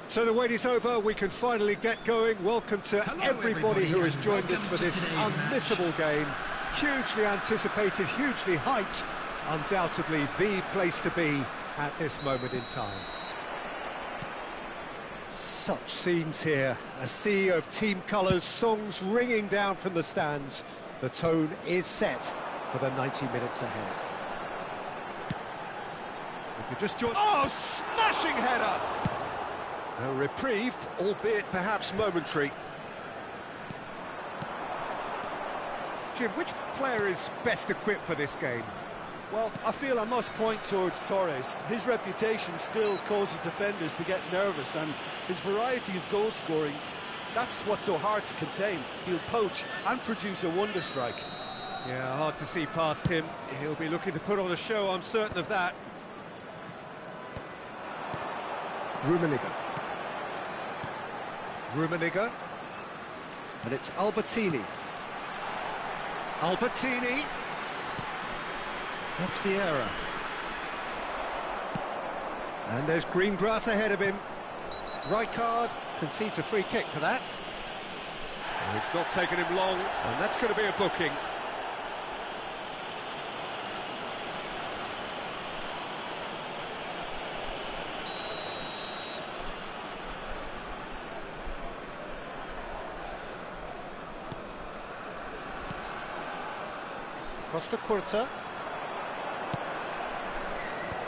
So the wait is over, we can finally get going. Welcome to everybody who has joined us for this unmissable game. Hugely anticipated, hugely hyped. Undoubtedly the place to be at this moment in time. Such scenes here, a sea of team colours, songs ringing down from the stands. The tone is set for the 90 minutes ahead. If you just join... Oh, smashing header! A reprieve, albeit perhaps momentary. Jim, which player is best equipped for this game? Well, I feel I must point towards Torres. His reputation still causes defenders to get nervous, and his variety of goal scoring, that's what's so hard to contain. He'll poach and produce a wonder strike. Yeah, hard to see past him. He'll be looking to put on a show, I'm certain of that. Rummenigge, and it's Albertini. That's Vieira. And there's green grass ahead of him. Rijkaard concedes a free kick for that. And it's not taken him long, and that's going to be a booking. Costa Curta.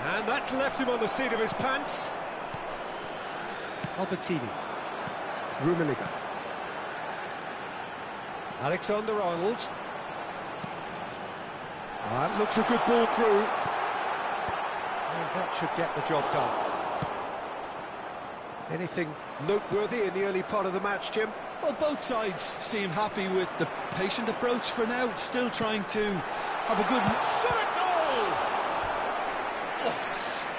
And that's left him on the seat of his pants. Albertini. Rummenigge. Alexander-Arnold. That looks a good ball through. And that should get the job done. Anything noteworthy in the early part of the match, Jim? Well, both sides seem happy with the patient approach for now, still trying to have a good... Shot a goal! Oh,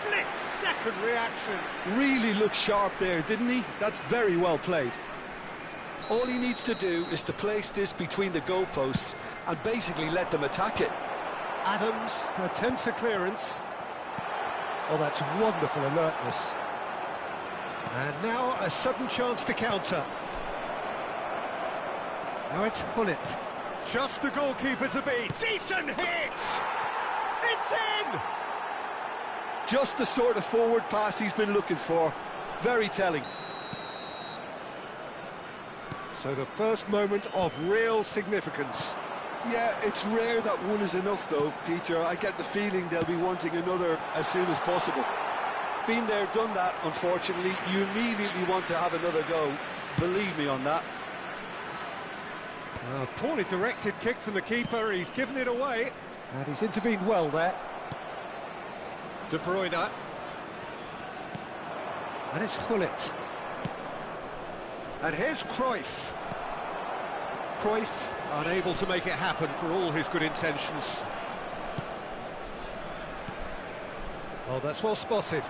split-second reaction. Really looked sharp there, didn't he? That's very well played. All he needs to do is to place this between the goalposts and basically let them attack it. Adams attempts a clearance. Oh, that's wonderful alertness. And now a sudden chance to counter. Now it's Hullet. Just the goalkeeper to beat. Decent hit! It's in! Just the sort of forward pass he's been looking for. Very telling. So the first moment of real significance. Yeah, it's rare that one is enough though, Peter. I get the feeling they'll be wanting another as soon as possible. Been there, done that, unfortunately. You immediately want to have another go. Believe me on that. Poorly directed kick from the keeper, he's given it away. And he's intervened well there. De Bruyne. And it's Hullet. And here's Cruyff. Cruyff unable to make it happen for all his good intentions. Oh, that's well spotted.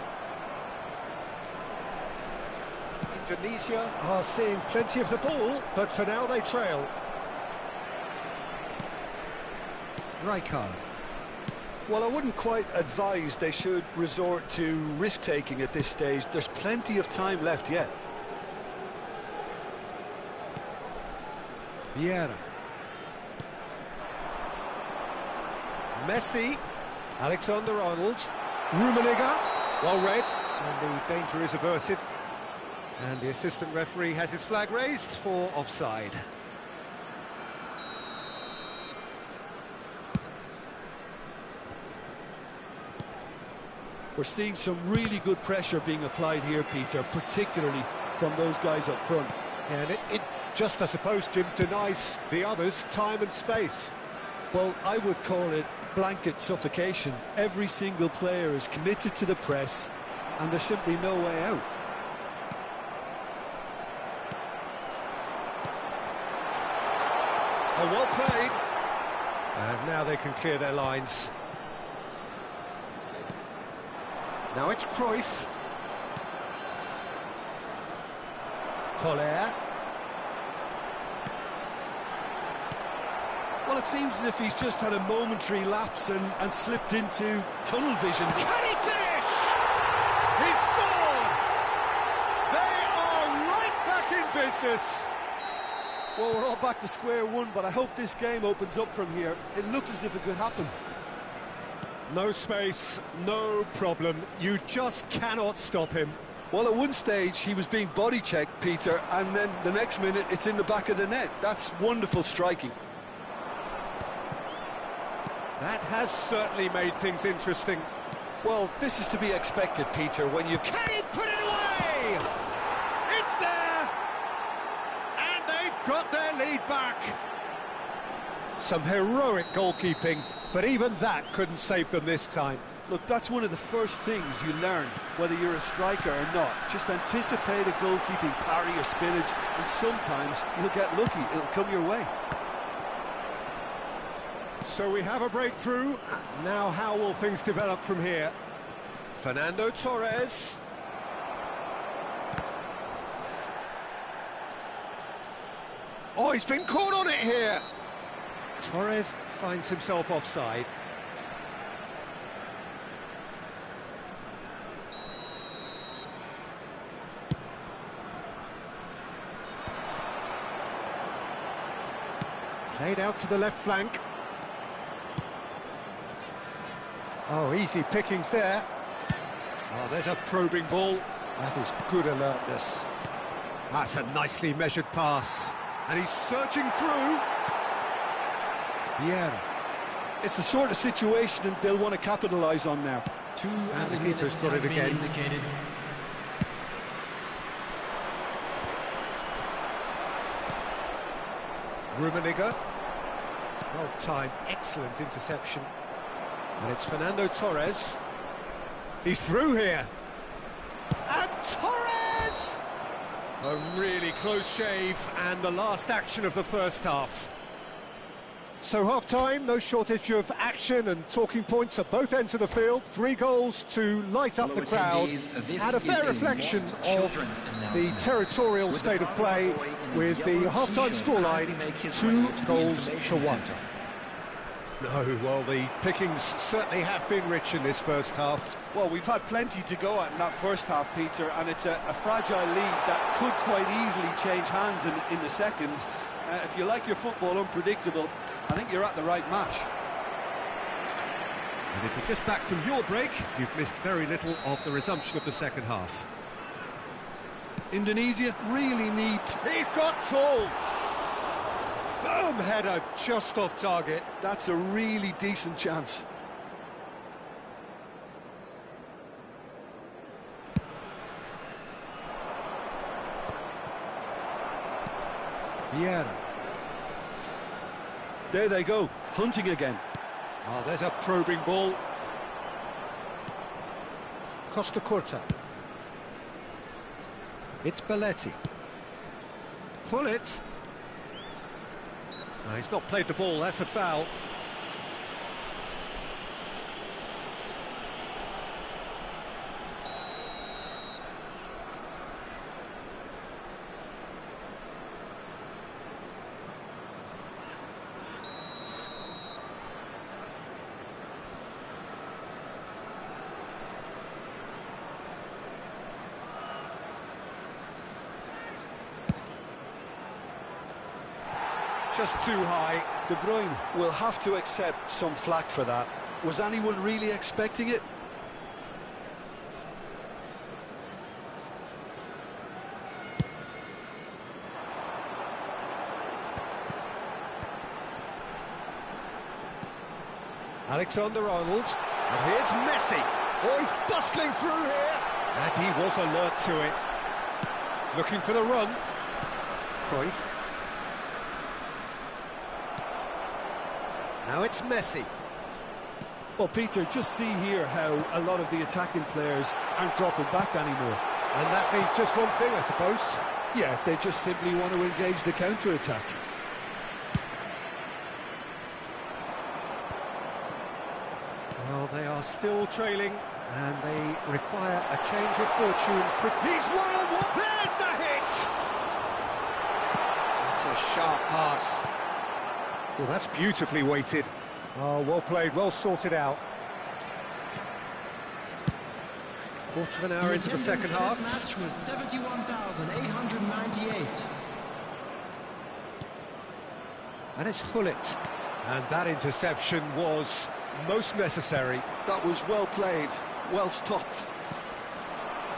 Indonesia are seeing plenty of the ball, but for now they trail. Rijkaard. Well, I wouldn't quite advise they should resort to risk-taking at this stage. There's plenty of time left yet. Vieira. Messi. Alexander-Arnold. Rummenigge. Well read. And the danger is averted. And the assistant referee has his flag raised for offside. We're seeing some really good pressure being applied here, Peter, particularly from those guys up front. And it just, I suppose, Jim, denies the others time and space. Well, I would call it blanket suffocation. Every single player is committed to the press, and there's simply no way out. Oh, well played. And now they can clear their lines. Now it's Cruyff. Collier. Well, it seems as if he's just had a momentary lapse and slipped into tunnel vision. Can he finish? He scored! They business. Well, we're all back to square one, but I hope this game opens up from here. It looks as if it could happen. No space, no problem. You just cannot stop him. Well, at one stage, he was being body-checked, Peter, and then the next minute, it's in the back of the net. That's wonderful striking. That has certainly made things interesting. Well, this is to be expected, Peter, when you've... Can he put it away? It's there! And they've got their lead back. Some heroic goalkeeping, but even that couldn't save them this time. Look, that's one of the first things you learn, whether you're a striker or not. Just anticipate a goalkeeping parry or spillage, and sometimes you'll get lucky. It'll come your way. So we have a breakthrough. Now how will things develop from here? Fernando Torres. Oh, he's been caught on it here. Torres finds himself offside. Played out to the left flank. Oh, easy pickings there. Oh, there's a probing ball. That is good alertness. That's a nicely measured pass. And he's searching through. Yeah. It's the sort of situation they'll want to capitalise on now. And the keeper's got it again. Rummi. Well timed, excellent interception. And it's Fernando Torres. He's through here. And Torres! A really close shave, and the last action of the first half. So half-time, no shortage of action and talking points at both ends of the field. 3 goals to light up the crowd, and a fair reflection of the territorial state of play, with the half-time scoreline 2-1. No, well, the pickings certainly have been rich in this first half. Well, we've had plenty to go at in that first half, Peter, and it's a fragile lead that could quite easily change hands in the second. If you like your football unpredictable, I think you're at the right match. And if you're just back from your break, you've missed very little of the resumption of the second half. Indonesia really need... He's got tall! Firm header just off target. That's a really decent chance. Vieira. There they go, hunting again. Oh, there's a probing ball. Costa Curta. It's Belletti. Pull it. No, he's not played the ball, that's a foul. Just too high. De Bruyne will have to accept some flack for that. Was anyone really expecting it? Alexander-Arnold. And here's Messi. Oh, he's bustling through here. And he was alert to it. Looking for the run. Cruyff. Now it's Messi. Well, Peter, just see here how a lot of the attacking players aren't dropping back anymore. And that means just one thing, I suppose. Yeah, they just simply want to engage the counter-attack. Well, they are still trailing, and they require a change of fortune. He's one-on-one! There's the hit! That's a sharp pass. Well, that's beautifully weighted. Oh, well played, well sorted out. Quarter of an hour into the second half. This match was 71,898. And it's Gullit. And that interception was most necessary. That was well played, well stopped.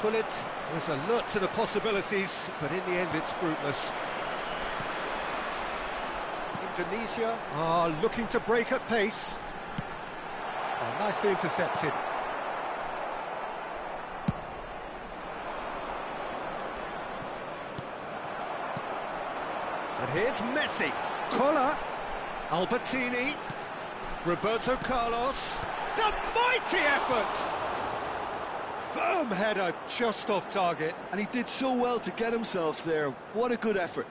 Gullit was alert to the possibilities, but in the end it's fruitless. Indonesia are looking to break at pace. Oh, nicely intercepted. And here's Messi. Kola. Albertini. Roberto Carlos. It's a mighty effort! Firm header just off target. And he did so well to get himself there. What a good effort.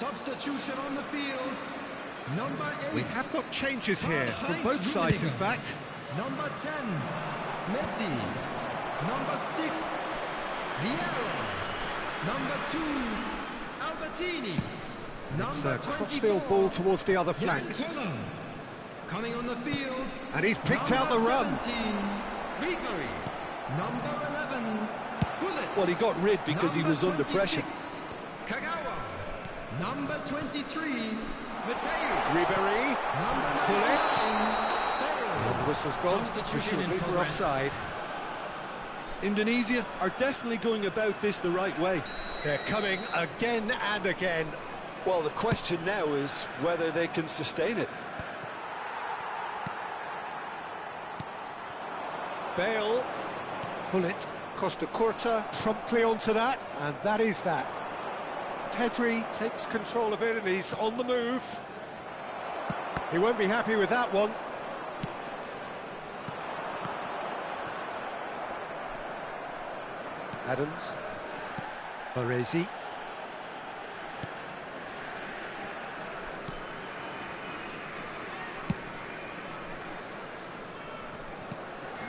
Substitution on the field. Number 8. We have got changes here from both sides, in fact. Number 10, Messi. Number 6, Vieira. Number 2, Albertini. It's Number a crossfield ball towards the other flank. Coming on the field. And he's picked out the run. 17, Ribery. Number 11, Gullit. Well, he got rid because he was under pressure. Kagawa. Number 23, Mateo. Ribery. Gullit. And the whistle's gone, Substitution in presumably for progress. offside. Indonesia are definitely going about this the right way. They're coming again and again. Well, the question now is whether they can sustain it. Bale. Gullit. Costa Curta promptly onto that, and that is that. Pedri takes control of it and he's on the move. He won't be happy with that one. Adams. Baresi.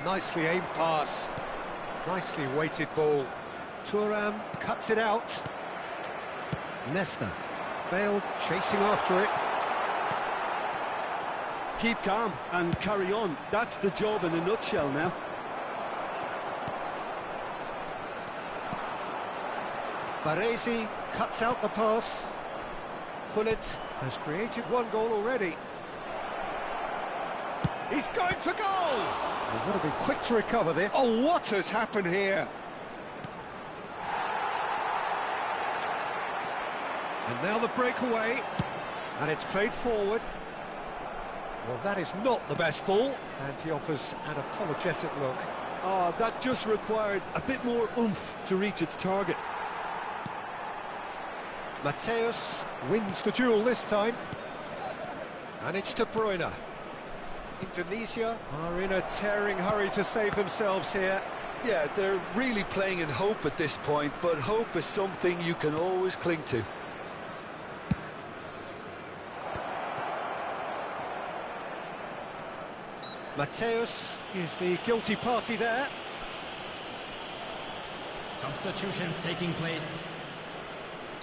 Nicely aimed pass. Nicely weighted ball. Thuram cuts it out. Nesta. Bale chasing after it. Keep calm and carry on. That's the job in a nutshell now. Baresi cuts out the pass. Gullit has created one goal already. He's going for goal! They've got to be quick to recover this. Oh, what has happened here? And now the breakaway, and it's played forward. Well, that is not the best ball, and he offers an apologetic look. Oh, that just required a bit more oomph to reach its target. Mateus wins the duel this time. And it's De Bruyne. Indonesia are in a tearing hurry to save themselves here. Yeah, they're really playing in hope at this point, but hope is something you can always cling to. Mateus is the guilty party there. Substitutions taking place.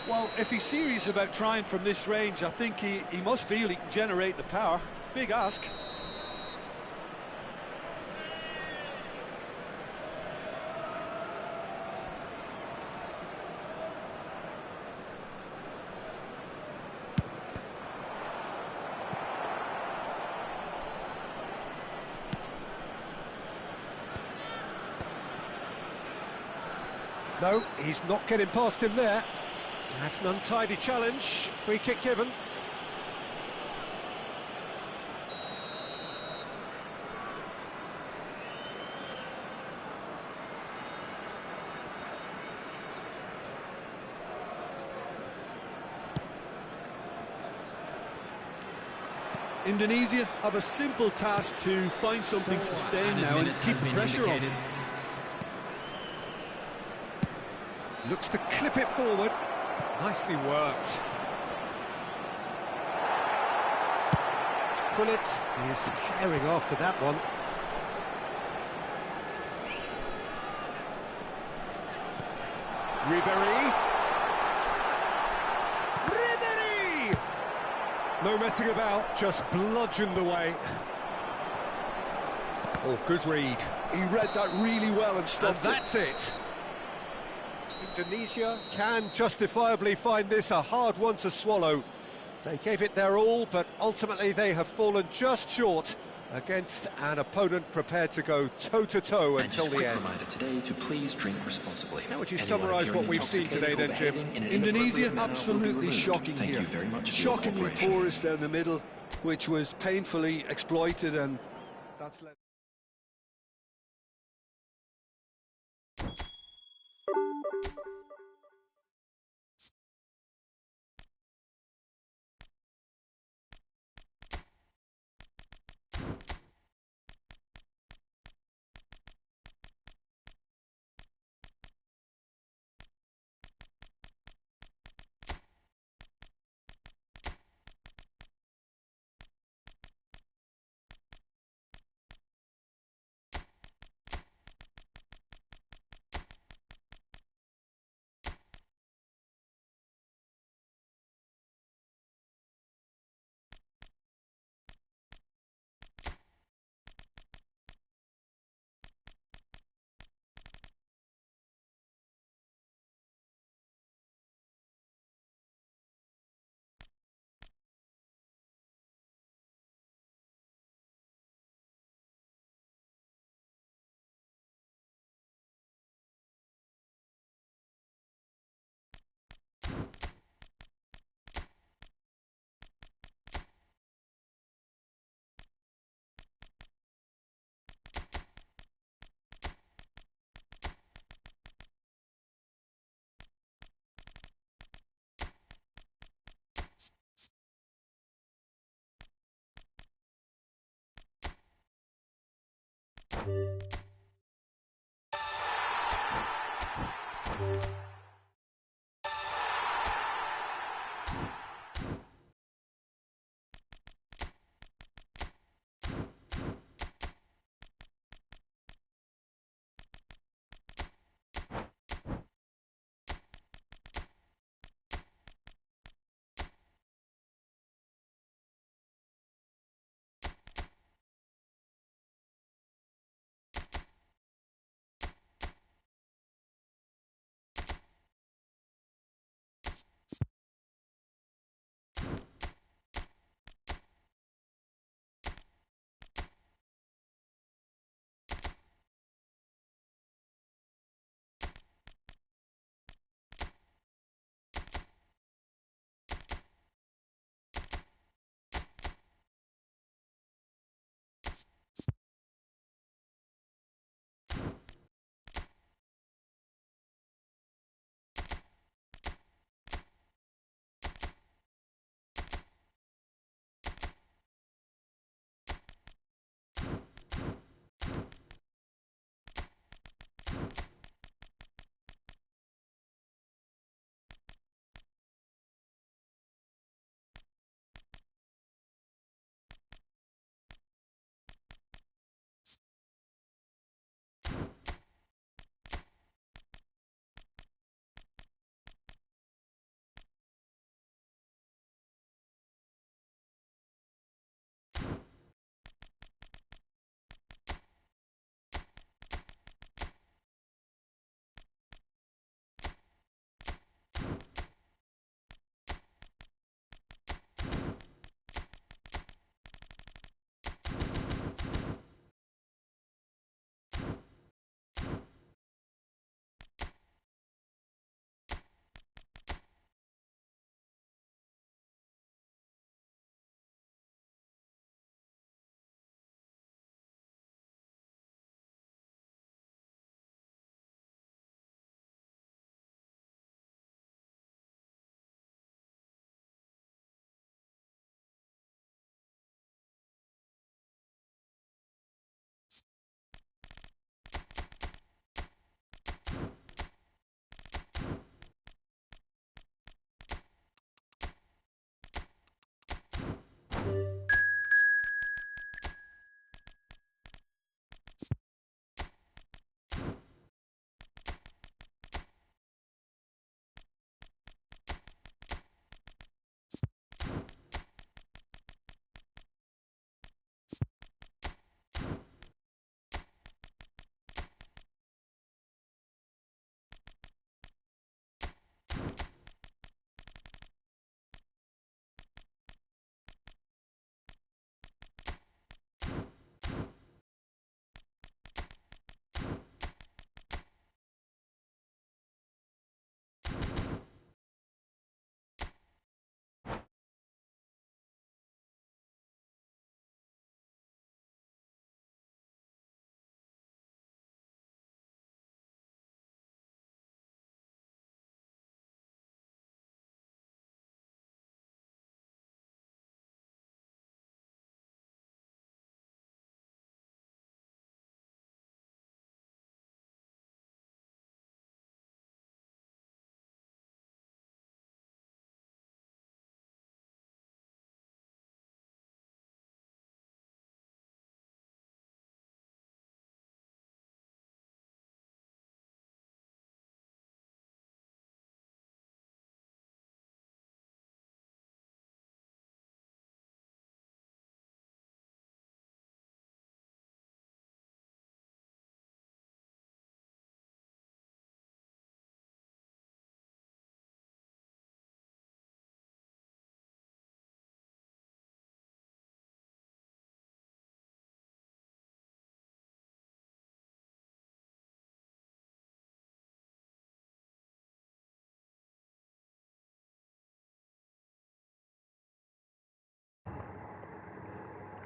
Well, if he's serious about trying from this range, I think he must feel he can generate the power. Big ask. No, he's not getting past him there. That's an untidy challenge. Free kick given. Indonesia have a simple task to find something to sustain now and keep the pressure on. Looks to clip it forward. Nicely worked. Pullet is herring after that one. Ribery. No messing about, just bludgeoned away. Oh, good read. He read that really well and stopped And that's it. Indonesia can justifiably find this a hard one to swallow. They gave it their all, but ultimately they have fallen just short against an opponent prepared to go toe-to-toe until the end. Today to please drink responsibly. How would you summarise what we've seen today then, Jim? Indonesia absolutely shocking here. Shockingly porous down the middle, which was painfully exploited, and that's led...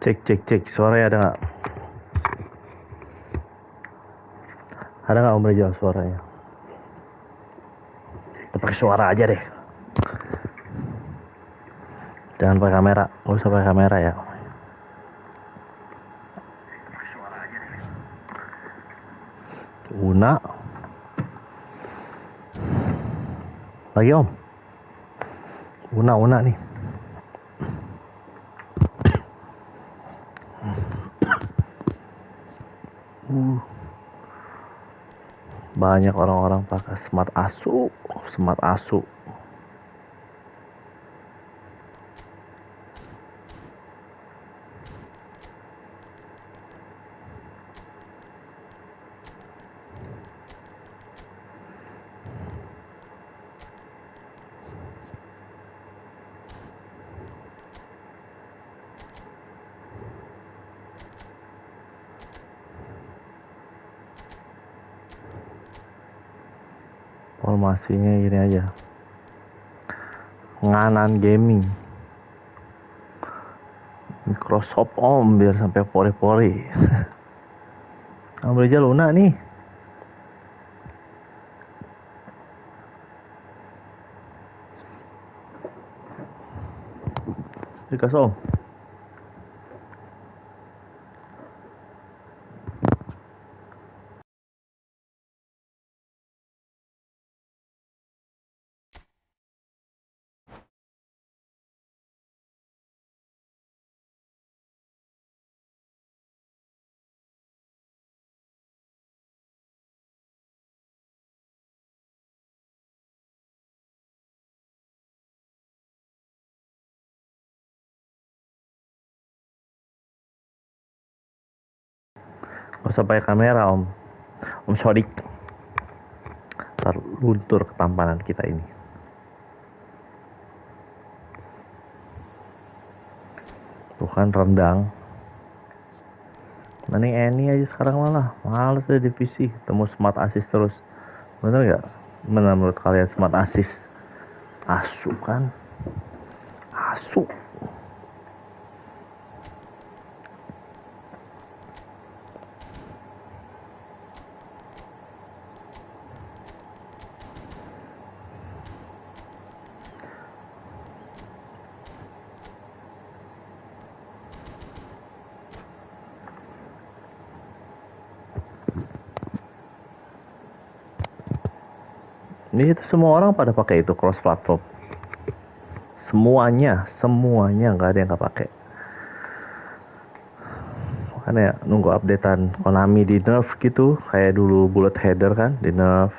Cek. Suaranya ada nggak? Ada nggak Om Rizal suaranya? Kita pakai suara aja deh. Jangan pakai kamera. Nggak usah pakai kamera ya. Una. Lagi Om. Una nih. Banyak orang-orang pakai smart asu. Formasinya gini aja, nganan gaming, Microsoft Om biar sampai pori-pori. Ambil aja Luna nih. Dikasih Om. Gak usah pakai kamera Om Sodik. Ntar luntur ketampanan kita ini. Tuh kan rendang. Nah nih Eni aja sekarang malah males deh divisi, ketemu smart assist terus. Bener gak? Bener menurut kalian smart assist? Asu kan? Asu. Ini itu semua orang pada pakai itu cross platform. Semuanya nggak ada yang nggak pakai. Makanya nunggu updatean Konami di nerf gitu, kayak dulu bullet header kan di nerf.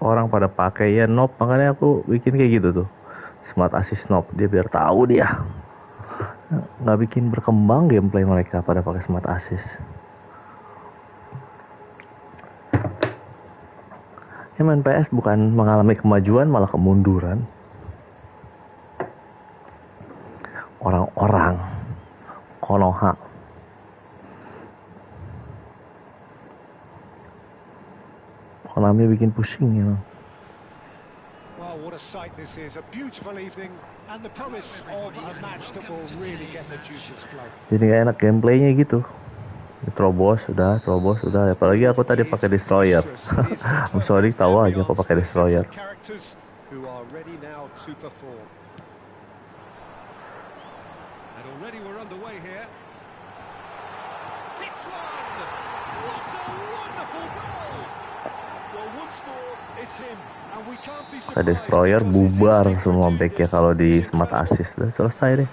Orang pada pakai ya knob, makanya aku bikin kayak gitu tuh. Smart assist knob, dia biar tahu dia. Nggak bikin berkembang gameplay mereka pada pakai smart assist. Main PS bukan mengalami kemajuan, malah kemunduran. Orang-orang Konoha Konami bikin pusing ya. Well, what a sight this is. A beautiful evening and the promise of a match that will really get the juices flowing. Jadi gak enak gameplaynya gitu. Terobos sudah. Apalagi aku tadi pakai destroyer. I'm sorry, tahu aja aku pakai destroyer. Pakai destroyer bubar semua backnya kalau di smart assist. Udah selesai deh.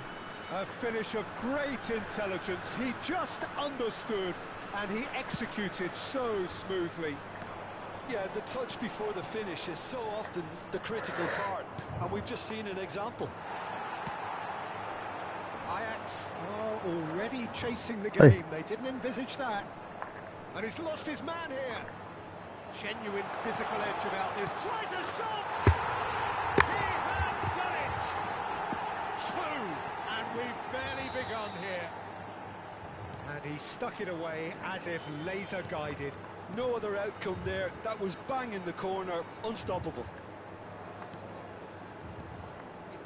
A finish of great intelligence. He just understood and he executed so smoothly. Yeah, the touch before the finish is so often the critical part, and we've just seen an example. Ajax are already chasing the game. They didn't envisage that. And he's lost his man here. Genuine physical edge about this. Tries a shot! He has done it! Two! And we've barely begun here. And he stuck it away as if laser guided. No other outcome there. That was bang in the corner, unstoppable.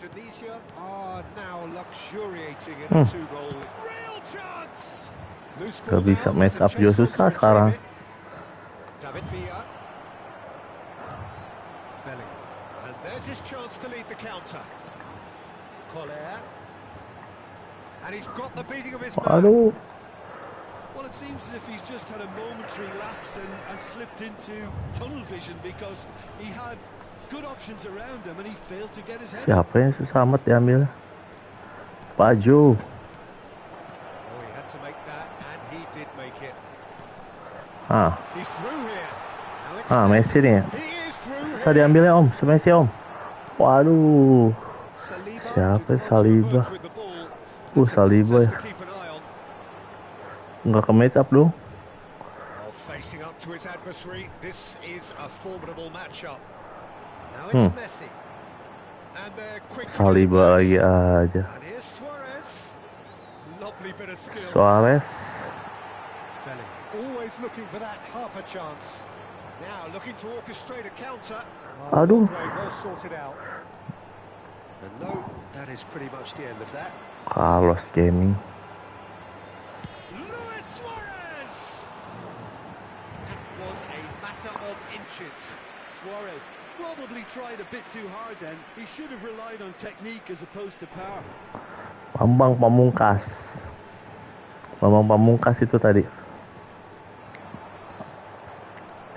Indonesia are now luxuriating in a two-goal. Real chance. Loose ball Gak bisa now, match there's a up juga chase on susah to sekarang. retrieve it. David Villa. Bellingham. And there's his chance to lead the counter. Collier. And he's got the beating of his man. Aduh. Well, it seems as if he's just had a momentary lapse and slipped into tunnel vision because he had good options around him and he failed to get his head up. Siapa yang susah amat diambil? Baju. Oh, he had to make that, and he did make it. He's through here. Now it's Messi nih. He is through Susah here. diambilnya Om, Messi Om. Waduh. Saliba Siapa did well to Saliba? emerge with the ball. That's a Saliba contest ya. to keep an eye on. Nggak ke match up dong. Oh, facing up to his adversary, this is a formidable matchup. Now it's Messi. And they're quick to get it Saliba back. lagi aja. And here's Suarez. Lovely bit of skill. Suarez. Bellingham always looking for that half a chance. Now looking to orchestrate a counter. Aduh. Well sorted out. And no, that is pretty much the end of that. Carlos Gaming. Luis Suarez! That was a matter of inches. Suarez probably tried a bit too hard then. He should have relied on technique as opposed to power. Bambang Pamungkas itu tadi.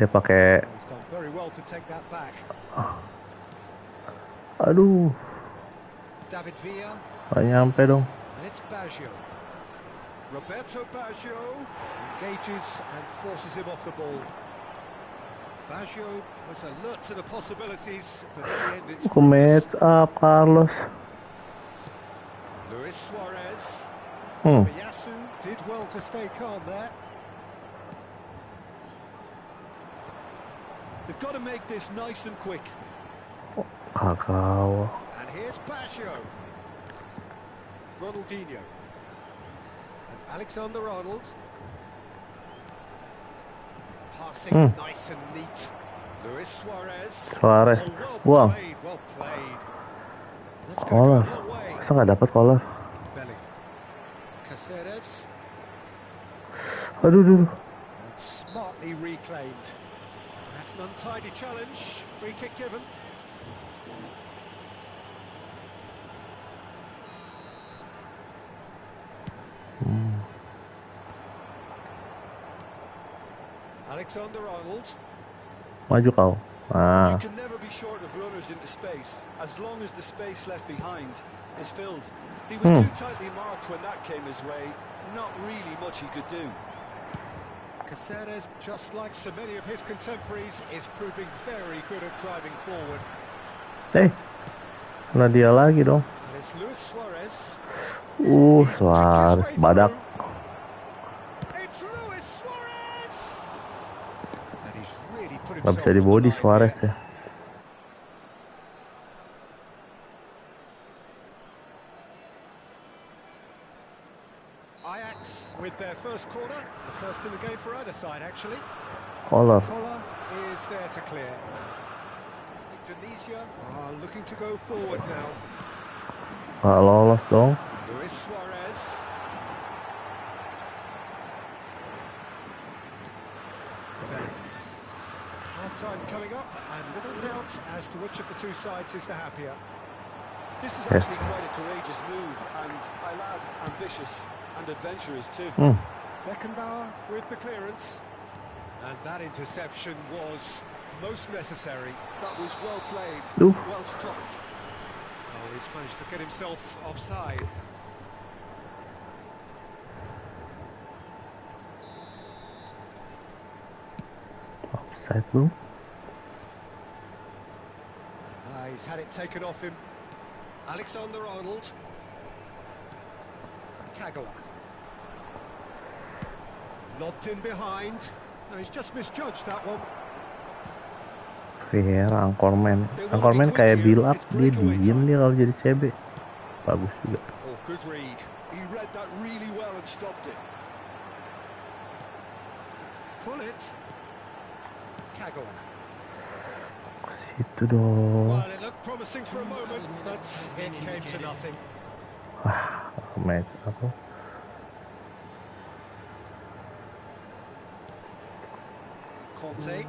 Dia pakai. He's done very well to take that back. Aduh. David Villa. Gak nyampe dong. And it's Baggio. Roberto Baggio engages and forces him off the ball. Baggio was alert to the possibilities, but in the end it's Ke match up Carlos. Luis Suarez. Tomiyasu did well to stay calm there. They've got to make this nice and quick. Kakao. And here's Baggio. Ronaldinho. And Alexander-Arnold. Passing nice and neat. Luis Suarez. Suarez. Oh, Buang. well played. That's going to go Collar. a long way. Masa nggak dapat collar? Bellingham. Caceres. Aduh. And smartly reclaimed. That's an untidy challenge. Free kick given. Alexander-Arnold. Maju kau. You can never be short of runners into space, as long as the space left behind is filled. He was too tightly marked when that came his way. Not really much he could do. Caceres, just like so many of his contemporaries, is proving very good at driving forward. Kena dia lagi dong. And it's Luis Suarez. Suarez badak. It's Luis Suarez. And he's really put Gak himself bisa di on the body line Suarez here. ya. Ajax with their first corner, the first in the game for either side actually. Collar. Collar is there to clear. Indonesia are looking to go forward now. Gak lolos dong. Luis Suarez. Half-time coming up, and little doubt as to which of the two sides is the happier. This is actually quite a courageous move, and I'll add ambitious and adventurous too. Beckenbauer with the clearance. And that interception was most necessary. That was well played, well stopped. Oh, he's managed to get himself offside. Offside belum? He's had it taken off him. Alexander-Arnold. Kagawa. Lobbed in behind. No, he's just misjudged that one. Vieira, Anchorman kayak build up, dia diem dia kalau jadi CB. Bagus juga. Oh, good read. He read that really well and stopped it. Pull it. Kagawa. Situ dong. Well, it looked promising for a moment, but it came to nothing. Match apa? Conte.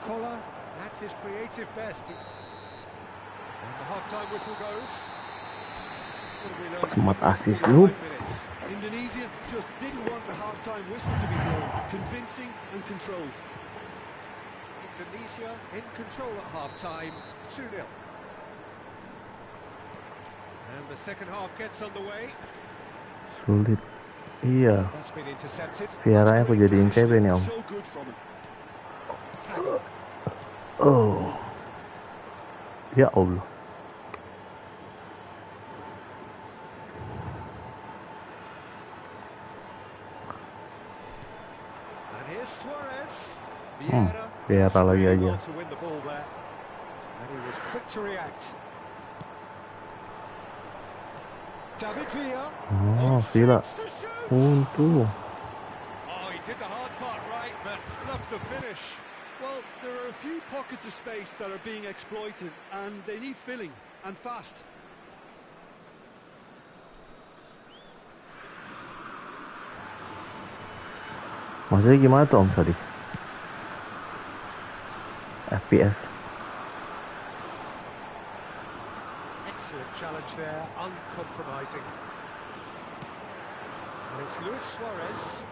Collar at his creative best. And the half-time whistle goes. Smart assist lu. Indonesia just didn't want the half-time whistle to be blown. Convincing and controlled. Indonesia in control at half-time, 2-0. And the second half gets underway. Sulit. Iya. That's been intercepted. Piaranya aku jadiin CB nih om. Oh. Ya Allah. And here's Suarez. Vieira lagi aja. To win the ball there. And he was quick to react. David Villa. Oh, Villa. Untung. Oh, he did the hard part right, but fluffed the finish. Well, there are a few pockets of space that are being exploited, and they need filling, and fast. Maksudnya gimana tuh Om Sodik? FPS. Excellent challenge there, uncompromising. And it's Luis Suarez.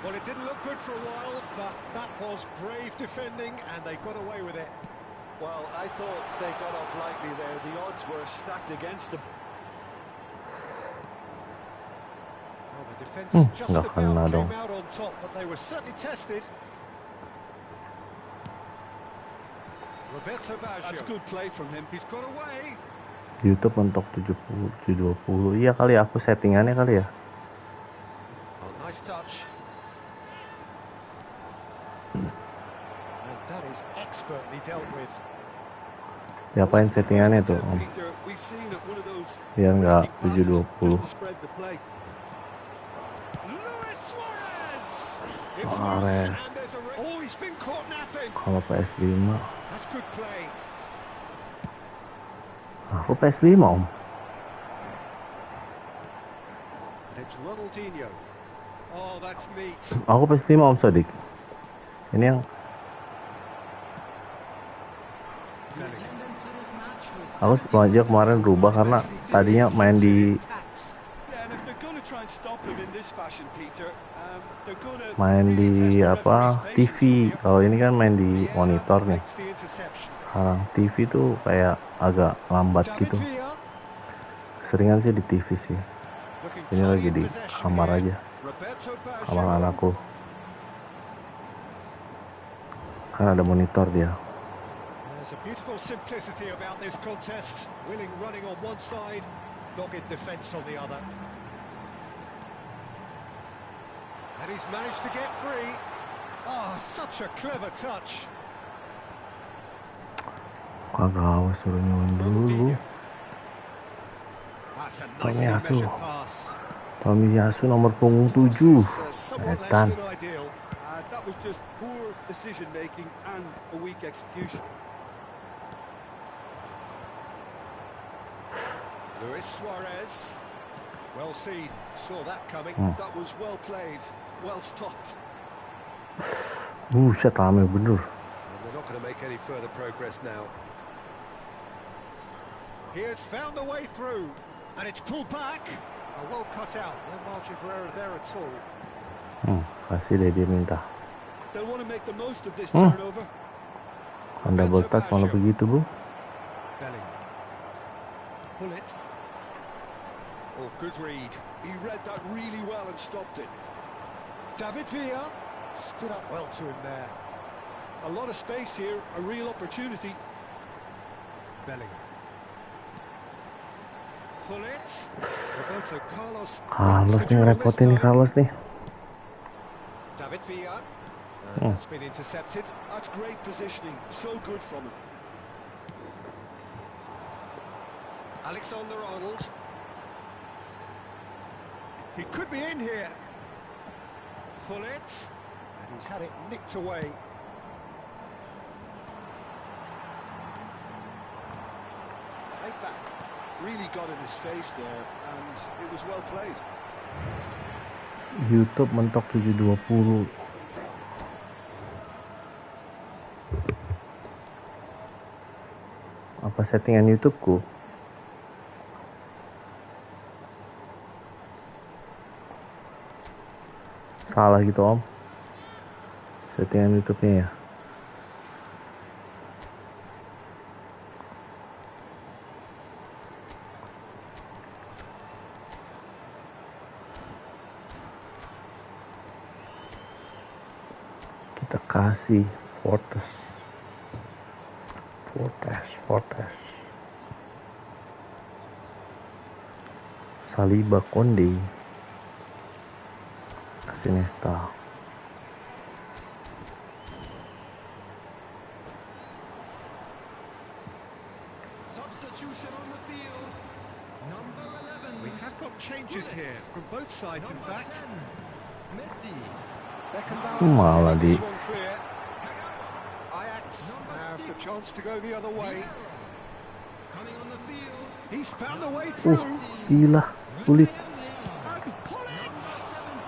Well, it didn't look good for a while, but that was brave defending, and they got away with it. Well, I thought they got off lightly there. The odds were stacked against them. Well, the defence just about came out on top, but they were certainly tested. Roberto Baggio. That's good play from him. He's got away. YouTube mentok 70-20. Iya kali ya, aku settingannya kali ya. Oh, nice touch. And that is expertly dealt with. Diapain settingannya tuh Om? Biar nggak 7-20. Suarez. Kalau PS5. Aku PS5 Om. Aku PS5 Om Sodik. Ini yang aku sengaja kemarin berubah karena tadinya main di apa TV. Kalau ini kan main di monitor nih. Sekarang TV tuh kayak agak lambat gitu. Seringan sih di TV sih. Ini lagi di kamar aja. Kamar anakku. Kan ada monitor dia. There's a beautiful simplicity about this contest. Willing running on one side, dogged defence on the other. And he's managed to get free. Oh, such a clever touch. Kagak awas suruh nyuun dulu. Tomiyasu nomor punggung 7. Etan. That was just poor decision making and a weak execution. Luis Suarez. Well seen. Saw that coming. That was well played. Well stopped. Buset, rame bener. And they're not going to make any further progress now. He has found a way through. And it's pulled back. Oh, well cut out. No margin for error there at all. Kasih deh dia minta. They'll want to make the most of this turnover. Anda botas malah begitu, Bu. Pull it. Oh, good read. He read that really well and stopped it. David Villa stood up well to him there. A lot of space here, a real opportunity. Bellingham. Pull it. Roberto Carlos. Carlos nih repotin nih Carlos nih. David Villa. That's been intercepted. That's great positioning. So good from him. Alexander-Arnold. He could be in here. Pull it. And he's had it nicked away. Really got in his face there, and it was well played. YouTube mentok 720. Apa settingan YouTubeku? Salah gitu om, settingan YouTube-nya ya. Kita kasih Fortes. Saliba, Konde, kasih Nesta. Substitution on the field. Number 11. We have got changes here from both sides, in Number fact. 10. Messi. Malah di This one clear. Ajax have the chance to go the other way. Coming on the field. He's found the way through. gila, sulit. And Hollins!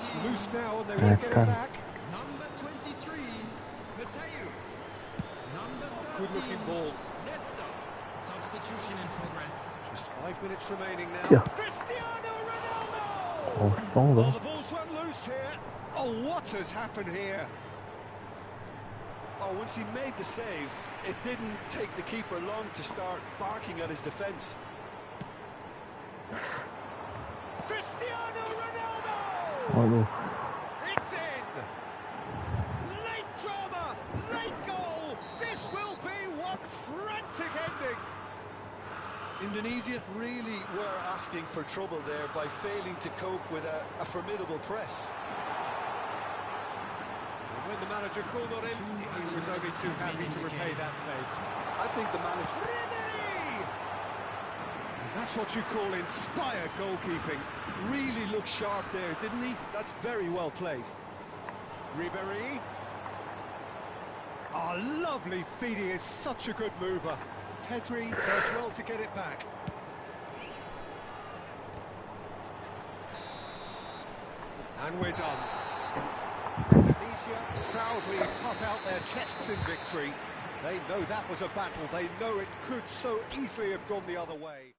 It's loose now and they won't get it back. Number 23. Mateus. Number 13. Good-looking ball. Nesta. Substitution in progress. Just 5 minutes remaining now. Yeah. Cristiano Ronaldo! Kosong Oh, dong. the ball's run loose here. Oh, what has happened here? Oh, once he made the save, it didn't take the keeper long to start barking at his defence. Cristiano Ronaldo! Waduh, It's in! Late drama, late goal! This will be one frantic ending! Indonesia really were asking for trouble there by failing to cope with a formidable press. And when the manager called on him, he was only too happy to repay that fate. I think the manager... Rummi! That's what you call inspired goalkeeping. really looked sharp there, didn't he? That's very well played. Ribéry. Oh, lovely feed. He is such a good mover. Pedri does well to get it back. And we're done. Indonesia proudly puff out their chests in victory. They know that was a battle. They know it could so easily have gone the other way.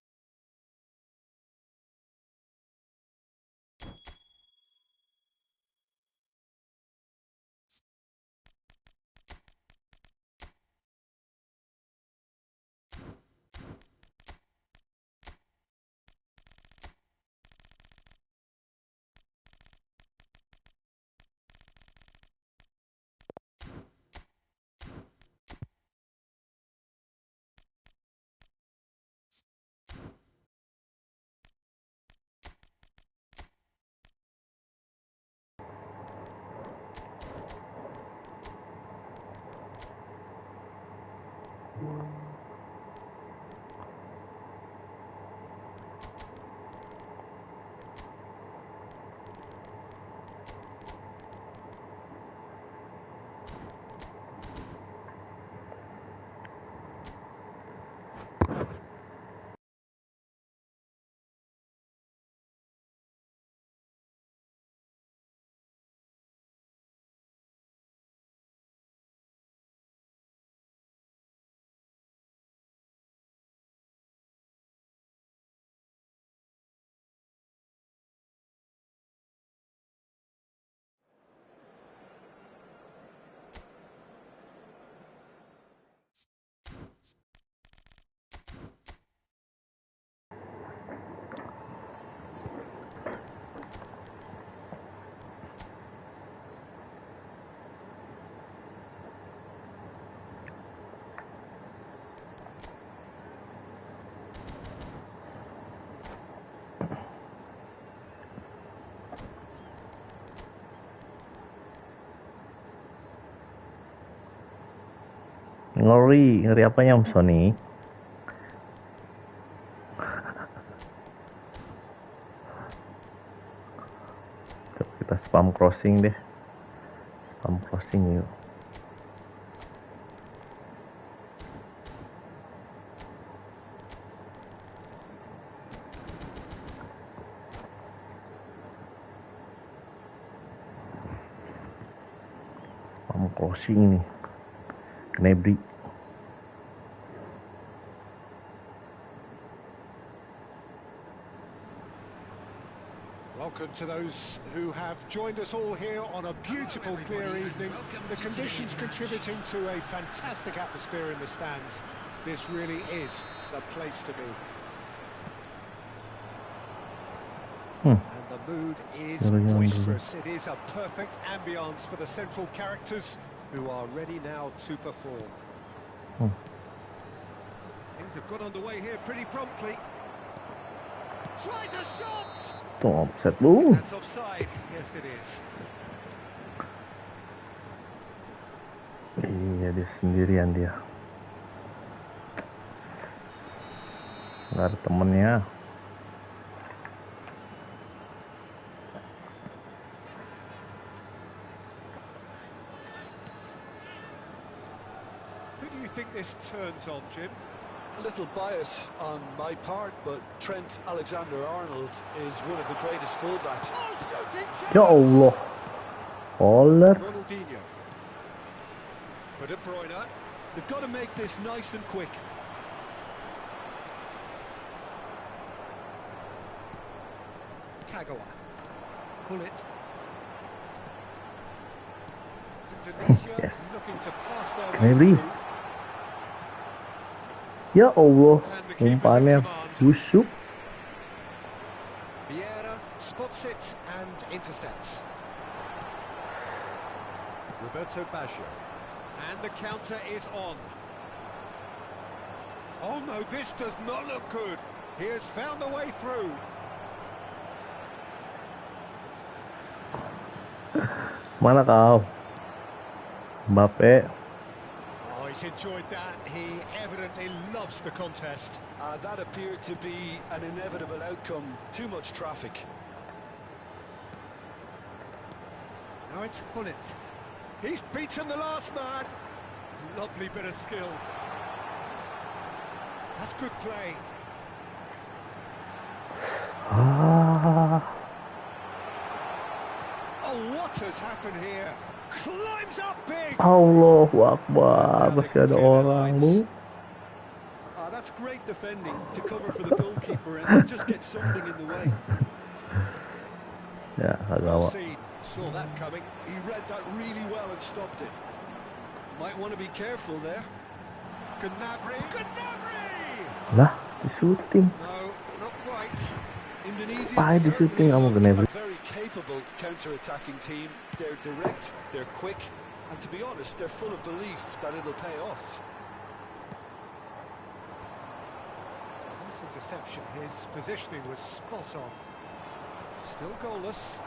Ngeri apanya Om Sony? Coba kita spam crossing deh. Spam crossing yuk. Crossing nih. Gnabry. Welcome to those who have joined us all here on a beautiful, clear evening. The conditions contributing to a fantastic atmosphere in the stands. This really is the place to be. And the mood is boisterous. It is a perfect ambience for the central characters who are ready now to perform. Things have got underway here pretty promptly. Tries a shot! Tuh, offset lu. That's offside. Yes, it is. Iya, dia sendirian dia. Nggak ada temennya. Who do you think this turns on, Jim? A little bias on my part, but Trent Alexander-Arnold is one of the greatest fullbacks. Oh, shooting chance! Ya Allah. Oler. Ronaldinho. For De Bruyne. They've got to make this nice and quick. Kagawa. Pull it. Indonesia Yes. looking to pass their way Gnabry. through. Ya Allah. Umpannya busuk. Vieira spots it and intercepts. Roberto Baggio. And the counter is on. Oh no, this does not look good. He has found the way through. Mana kau? Mbappe. Oh, he's enjoyed that. He evidently loves the contest. That appeared to be an inevitable outcome. Too much traffic. Now it's Hullet. He's beaten the last man. Lovely bit of skill. That's good play. Ah. Oh, what has happened here? Climbs up big. Allahu Akbar. Masih ada orang bu. That's great defending to cover for the goalkeeper and just get something in the way. Ya, Well Kagawa. seen. Saw that coming. He read that really well and stopped it. Might want to be careful there. Gnabry. Gnabry! Lah, di shooting. No, not quite. Indonesia Why the shooting kamu Gnabry? a very capable counter-attacking team. They're direct, they're quick, and to be honest, they're full of belief that it'll pay off. Nice interception. His positioning was spot on. Still goalless.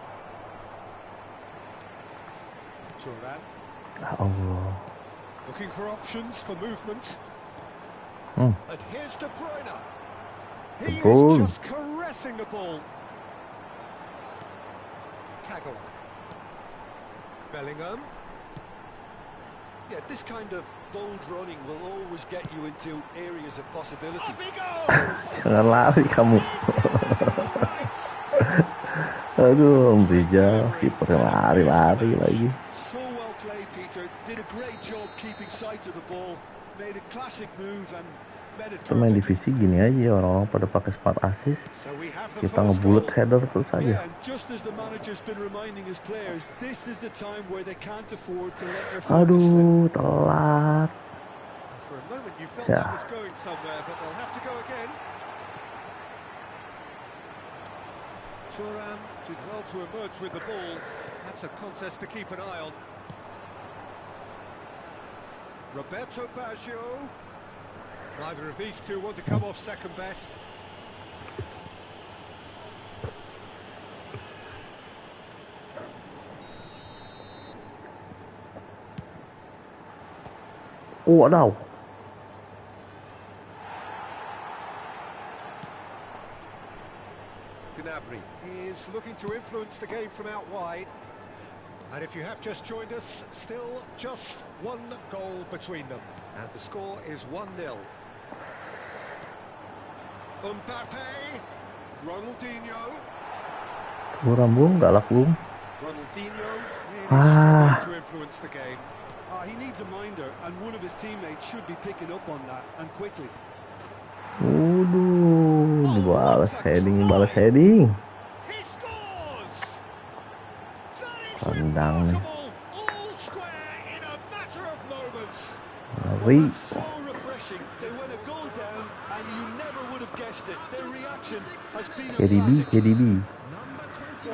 Turan Allah. looking for options for movement. Hmm. And here's De Bruyne. De He Bruyne. is just caressing the ball. Kagawa. Bellingham. Yeah, this kind of bold running will always get you into areas of possibility. Up he goes! Jangan lari kamu. Aduh, Bija, kipernya lari-lari lagi. So well played, Peter. Did a great job keeping sight of the ball. Made a classic move and made it Kita main perfect. divisi gini aja, orang-orang pada pakai smart assist. So we have the Kita first ngebullet goal. header terus aja. Yeah, and just as the manager's been reminding his players, this is the time where they can't afford to let their focus Aduh, slip. telat. For a moment you felt Yeah. that was going somewhere, but they'll have to go again. Turan did well to emerge with the ball. That's a contest to keep an eye on. Roberto Baggio. Neither of these two want to come off second best. Oh, wadaw. Gnabry is looking to influence the game from out wide. And if you have just joined us, still just one goal between them. And the score is 1-0. Mbappe, Ronaldinho. Kurang bung, galak bung. Ronaldinho really Ah. struggling to influence the game. He needs a minder, and one of his teammates should be picking up on that, and quickly. Dibalas heading, balas heading. He scores! That is Tendang nih. remarkable. All square in a matter of moments. Well, that's so refreshing. They went a goal down, and you never would have guessed it. Their reaction has been emphatic. KDB.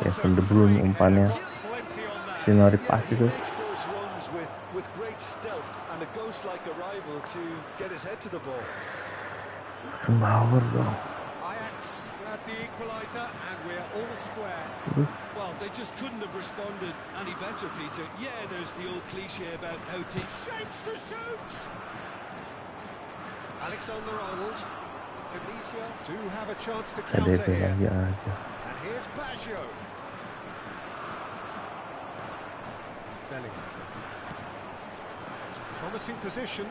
Kevin De Bruyne umpannya. Sinori pas He itu. makes those runs with great stealth and a ghost-like arrival to get his head to the ball. Kembawar dong. Ajax grab the equaliser, and we're all square. Well, they just couldn't have responded any better, Peter. Yeah, there's the old cliche about how teams... Shapes to shoot! Alexander-Arnold. Tunisia do have a chance to counter KDB here. lagi aja. And here's Baggio. Bellingham. It's a promising position.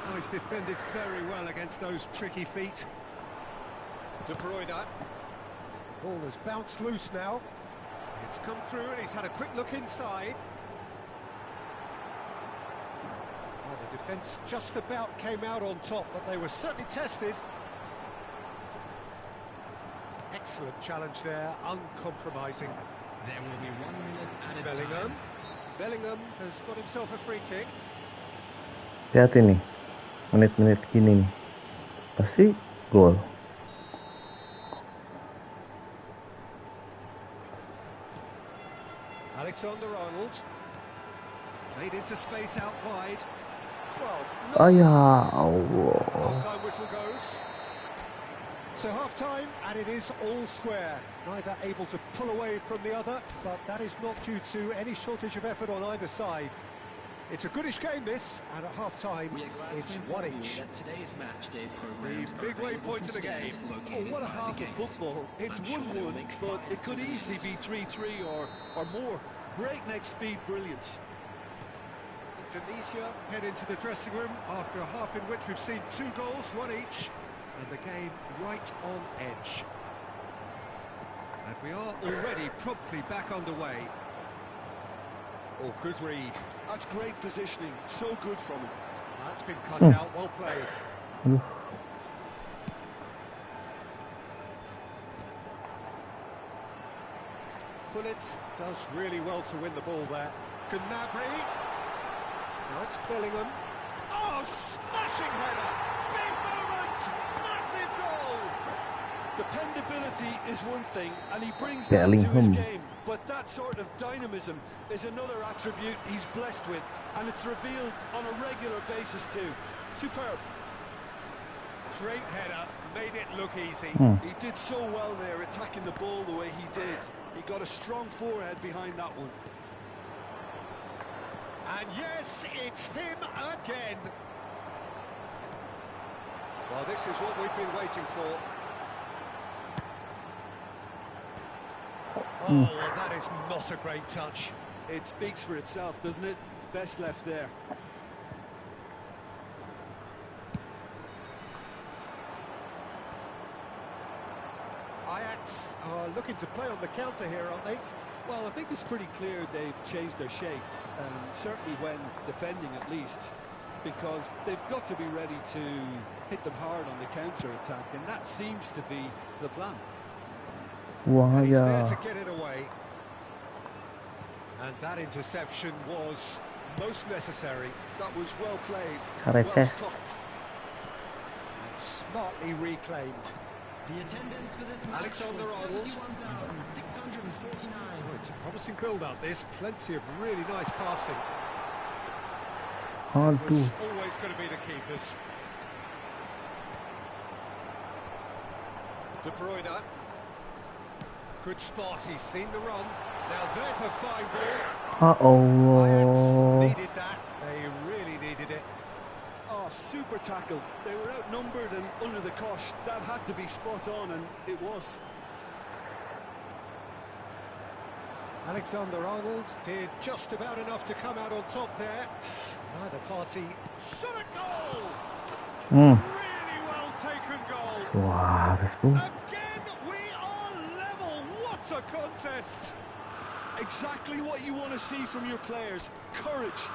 Oh, he's defended very well against those tricky feet. De Bruyne. Ball has bounced loose now. It's come through and he's had a quick look inside. Well, the defence just about came out on top, but they were certainly tested. Excellent challenge there, uncompromising. There will be 1 minute added Bellingham. time. Bellingham has got himself a free kick. Lihat ini. Menit-menit gini nih. Pasti gol. Alexander-Arnold. Played into space out wide. Well, Oh ya Allah. half-time whistle goes. So half-time, and it is all square. Neither able to pull away from the other, but that is not due to any shortage of effort on either side. It's a goodish game, this, and at half-time, it's one each. The big waypoint of the game. Oh, what a half of football. It's 1-1, but it could easily be 3-3 or more. Breakneck speed brilliance. Tunisia head into the dressing room after a half in which we've seen 2 goals, one each, and the game right on edge. And we are already promptly back underway. Oh, good read. That's great positioning. So good from him. That's been cut out, well played. Aduh. Gullit does really well to win the ball there. Gnabry. Now it's Bellingham. Oh, smashing header! Big moment! Massive goal! Dependability is one thing, and he brings that to his Bellingham. game. But that sort of dynamism is another attribute he's blessed with, and it's revealed on a regular basis too. Superb. Great header, made it look easy. He did so well there, attacking the ball the way he did. He got a strong forehead behind that one. And yes, it's him again. Well, this is what we've been waiting for. Oh, well, that is not a great touch. It speaks for itself, doesn't it? Best left there. Ajax are looking to play on the counter here, aren't they? Well, I think it's pretty clear they've changed their shape, certainly when defending at least, because they've got to be ready to hit them hard on the counter-attack, and that seems to be the plan. Wah He's there ya. to get it away. And that interception was most necessary. That was well played, Receh. well stopped. And smartly reclaimed. The attendance for this match Alexander-Arnold. was 71,649. Oh, it's a promising build-up, this. Plenty of really nice passing. Aduh. Was always going to be the keepers. De Bruyne. Good spot, he's seen the run. Now there's a fine ball. Ah Ajax Allah. needed that. They really needed it. Oh, super tackle. They were outnumbered and under the cosh. That had to be spot on, and it was. Alexander-Arnold did just about enough to come out on top there. Neither party shot a goal. Really well taken goal. Suarez pun. Again, we are level. What a contest. Exactly what you want to see from your players. Courage,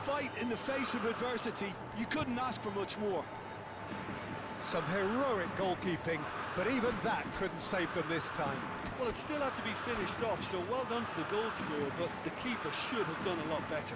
fight in the face of adversity. You couldn't ask for much more. Some heroic goalkeeping, but even that couldn't save them this time. Well, it still had to be finished off, so well done to the goal scorer, but the keeper should have done a lot better.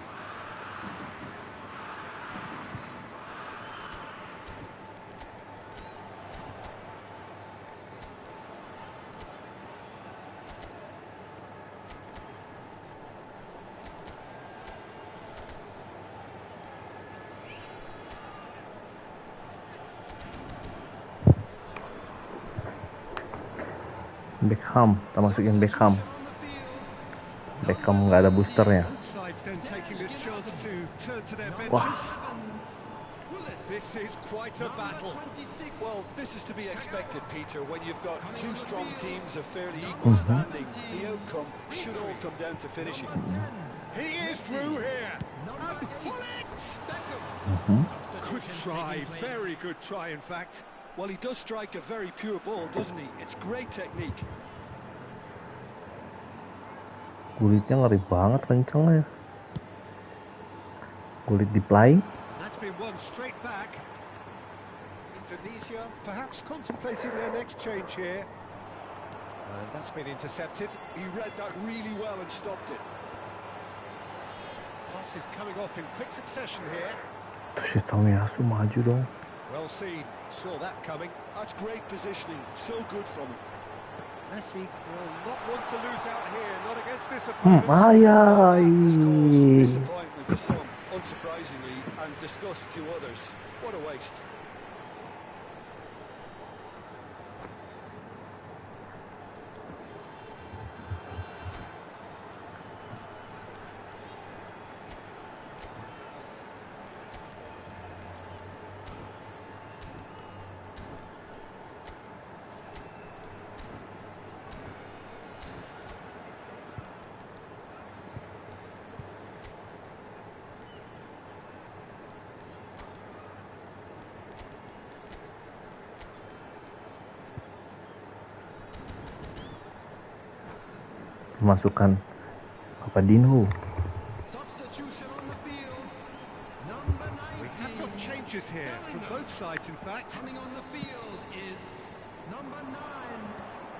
Beckham, kita masukin Beckham. Beckham nggak ada boosternya. Wah. This is quite a battle. Well, this is to be expected, Peter. When you've got two strong teams of fairly equal standing, the outcome should all come down to finishing. He is through here. And pull it! Good try, very good try, in fact. Well, he does strike a very pure ball, doesn't he? It's great technique. Kulitnya ngeri banget, kenceng ya. Kulit di play. That's been won straight back. Indonesia perhaps contemplating their next change here. And that's been intercepted. He read that really well and stopped it. Pass is coming off in quick succession here. Terus Tomiyasu maju dong. Well seen, saw that coming. That's great positioning, so good from him. Messi will not want to lose out here, not against this opponent. This caused disappointment to some, unsurprisingly, and disgust to others. What a waste. Masukkan Papadinho. We have got changes here from both sides, in fact. Coming on the field is number 9,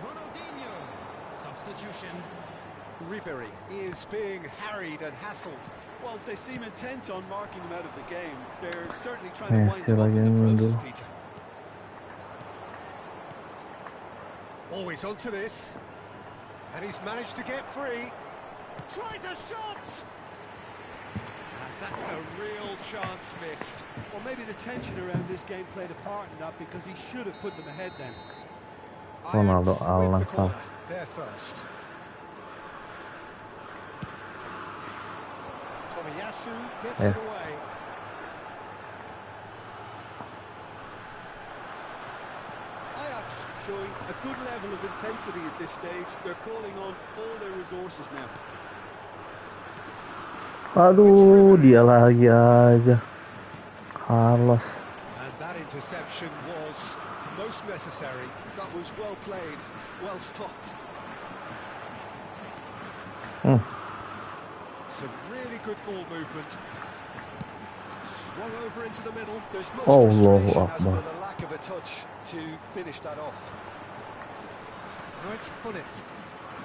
Ronaldinho. Substitution. Ribery is being harried and hassled. Well, they seem intent on marking him out of the game. They're certainly trying to wind him up in the process, Peter. Always onto this. And he's managed to get free. Tries a shot! And that's a real chance missed. Well, maybe the tension around this game played a part in that, because he should have put them ahead then. Ronaldo Al-Nassr. There first. Tomiyasu gets it away. Showing a good level of intensity at this stage. They're calling on all their resources now. Aduh, dia lagi aja. Carlos. And that interception was most necessary. That was well played, well stopped. Some really good ball movement. Swung over into the middle. There's much frustration as to the lack of a touch to finish that off. Now it's Hunnit.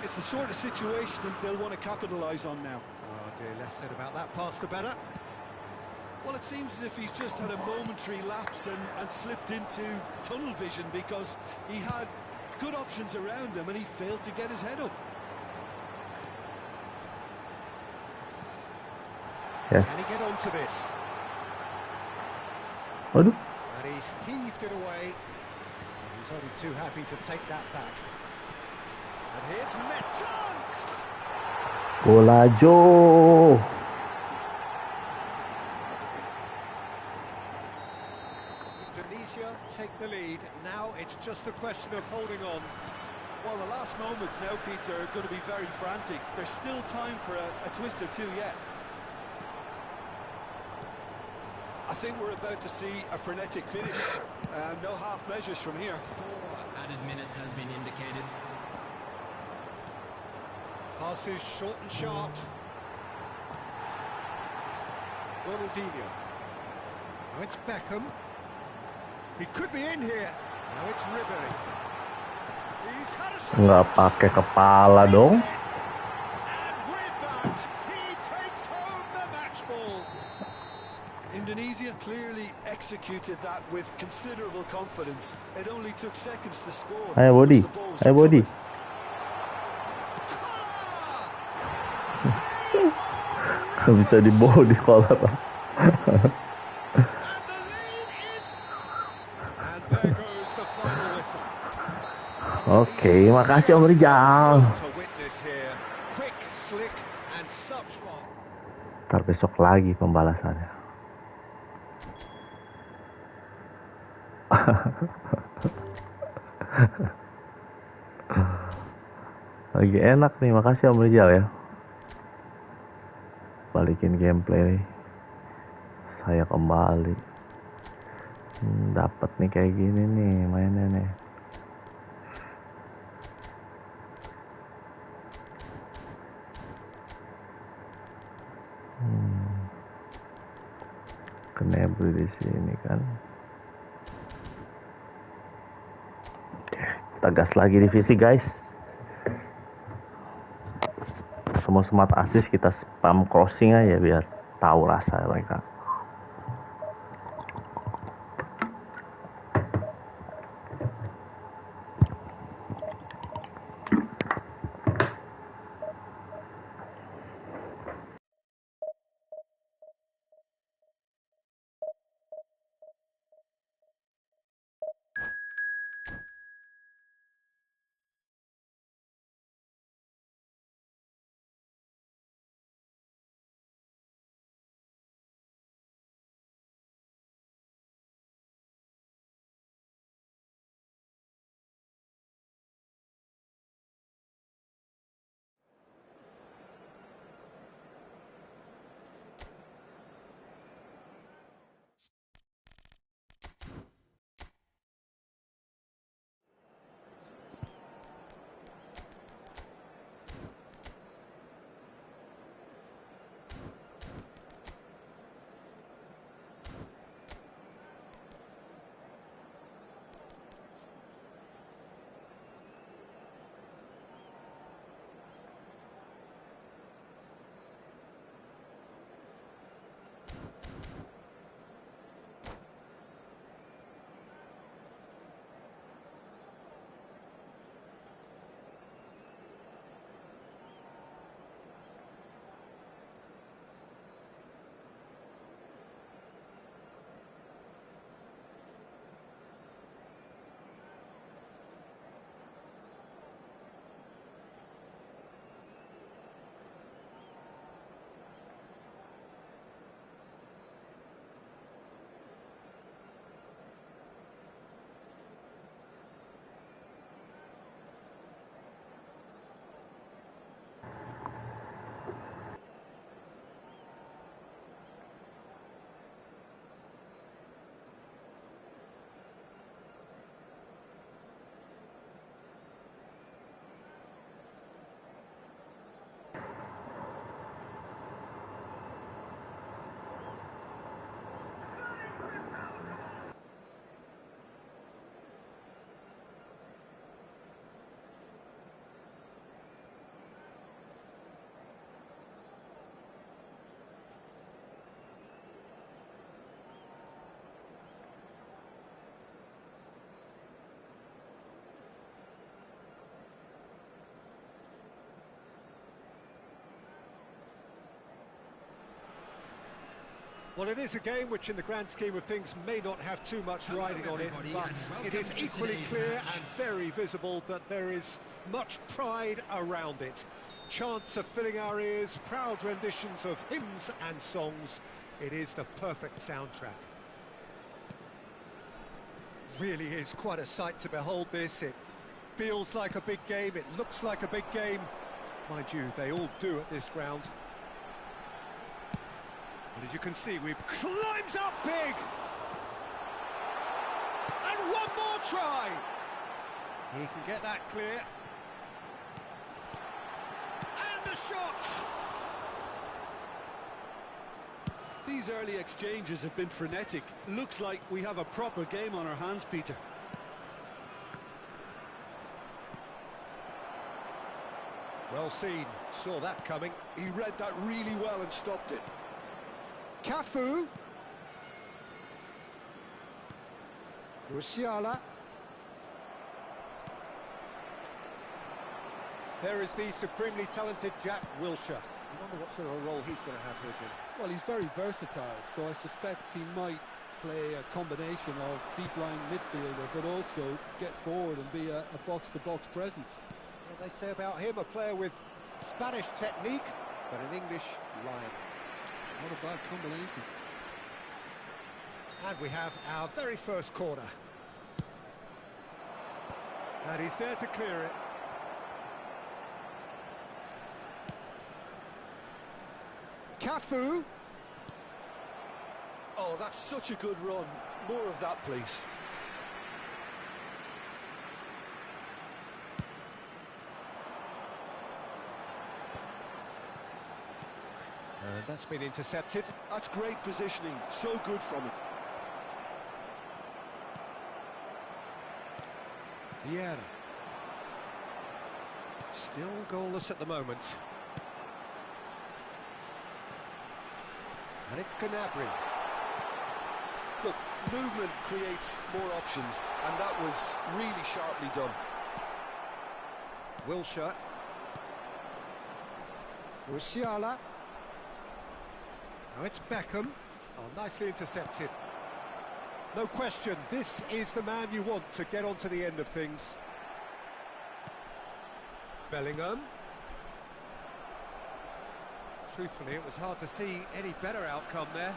It's the sort of situation that they'll want to capitalise on now. Oh dear, less said about that pass the better. Well, it seems as if he's just had a momentary lapse and slipped into tunnel vision, because he had good options around him and he failed to get his head up. Yes. Can he get onto this? Waduh. And he's heaved it away. And he's only too happy to take that back. And here's Messi. Chance! Golajo. Indonesia take the lead. Now it's just a question of holding on. Well, the last moments now, Peter, are going to be very frantic. There's still time for a twist or two yet. I think we're about to see a frenetic finish. No half measures from here. 4 added minutes has been indicated. Passes short and sharp. Ronaldinho. Now it's Beckham. He could be in here. Now it's Ribery. He's had a shot. Nggak pakai kepala dong. And with that, he takes home the match ball. Indonesia clearly executed that with considerable confidence. It only took seconds to score. Ayo body, ayo body. Nggak bisa di body collar. And there goes the final whistle. Oke, makasih Om Rijal. Quick, slick, and such fun. Ntar besok lagi pembalasannya. Lagi enak nih, makasih Om Rijal ya. Balikin gameplay saya kembali. Dapat nih kayak gini nih mainnya nih. Kenebri di sini kan. Oke, kita gas lagi divisi guys. Semua smart assist kita spam crossing aja biar tahu rasa mereka. Well, it is a game which in the grand scheme of things may not have too much riding on it, but it is equally clear and very visible that there is much pride around it. Chants are filling our ears, proud renditions of hymns and songs. It is the perfect soundtrack. Really is quite a sight to behold this. It feels like a big game, it looks like a big game. Mind you, they all do at this ground. And as you can see, we've climbs up big! And one more try! He can get that clear. And the shot! These early exchanges have been frenetic. Looks like we have a proper game on our hands, Peter. Well seen, saw that coming. He read that really well and stopped it. Cafu. Musiala. There is the supremely talented Jack Wilshere. I wonder what sort of a role he's going to have here, Jim. Well, he's very versatile, so I suspect he might play a combination of deep-lying midfielder, but also get forward and be a box-to-box presence. Well, they say about him, a player with Spanish technique, but an English line. Not a bad combination. And we have our very first corner. And he's there to clear it. Cafu. Oh, that's such a good run. More of that, please. And that's been intercepted. That's great positioning. So good from him. Vieira. Still goalless at the moment. And it's Gnabry. Look, movement creates more options, and that was really sharply done. Wilshere. Musiala. Now it's Beckham. Oh, nicely intercepted. No question, this is the man you want to get onto the end of things. Bellingham. Truthfully, it was hard to see any better outcome there.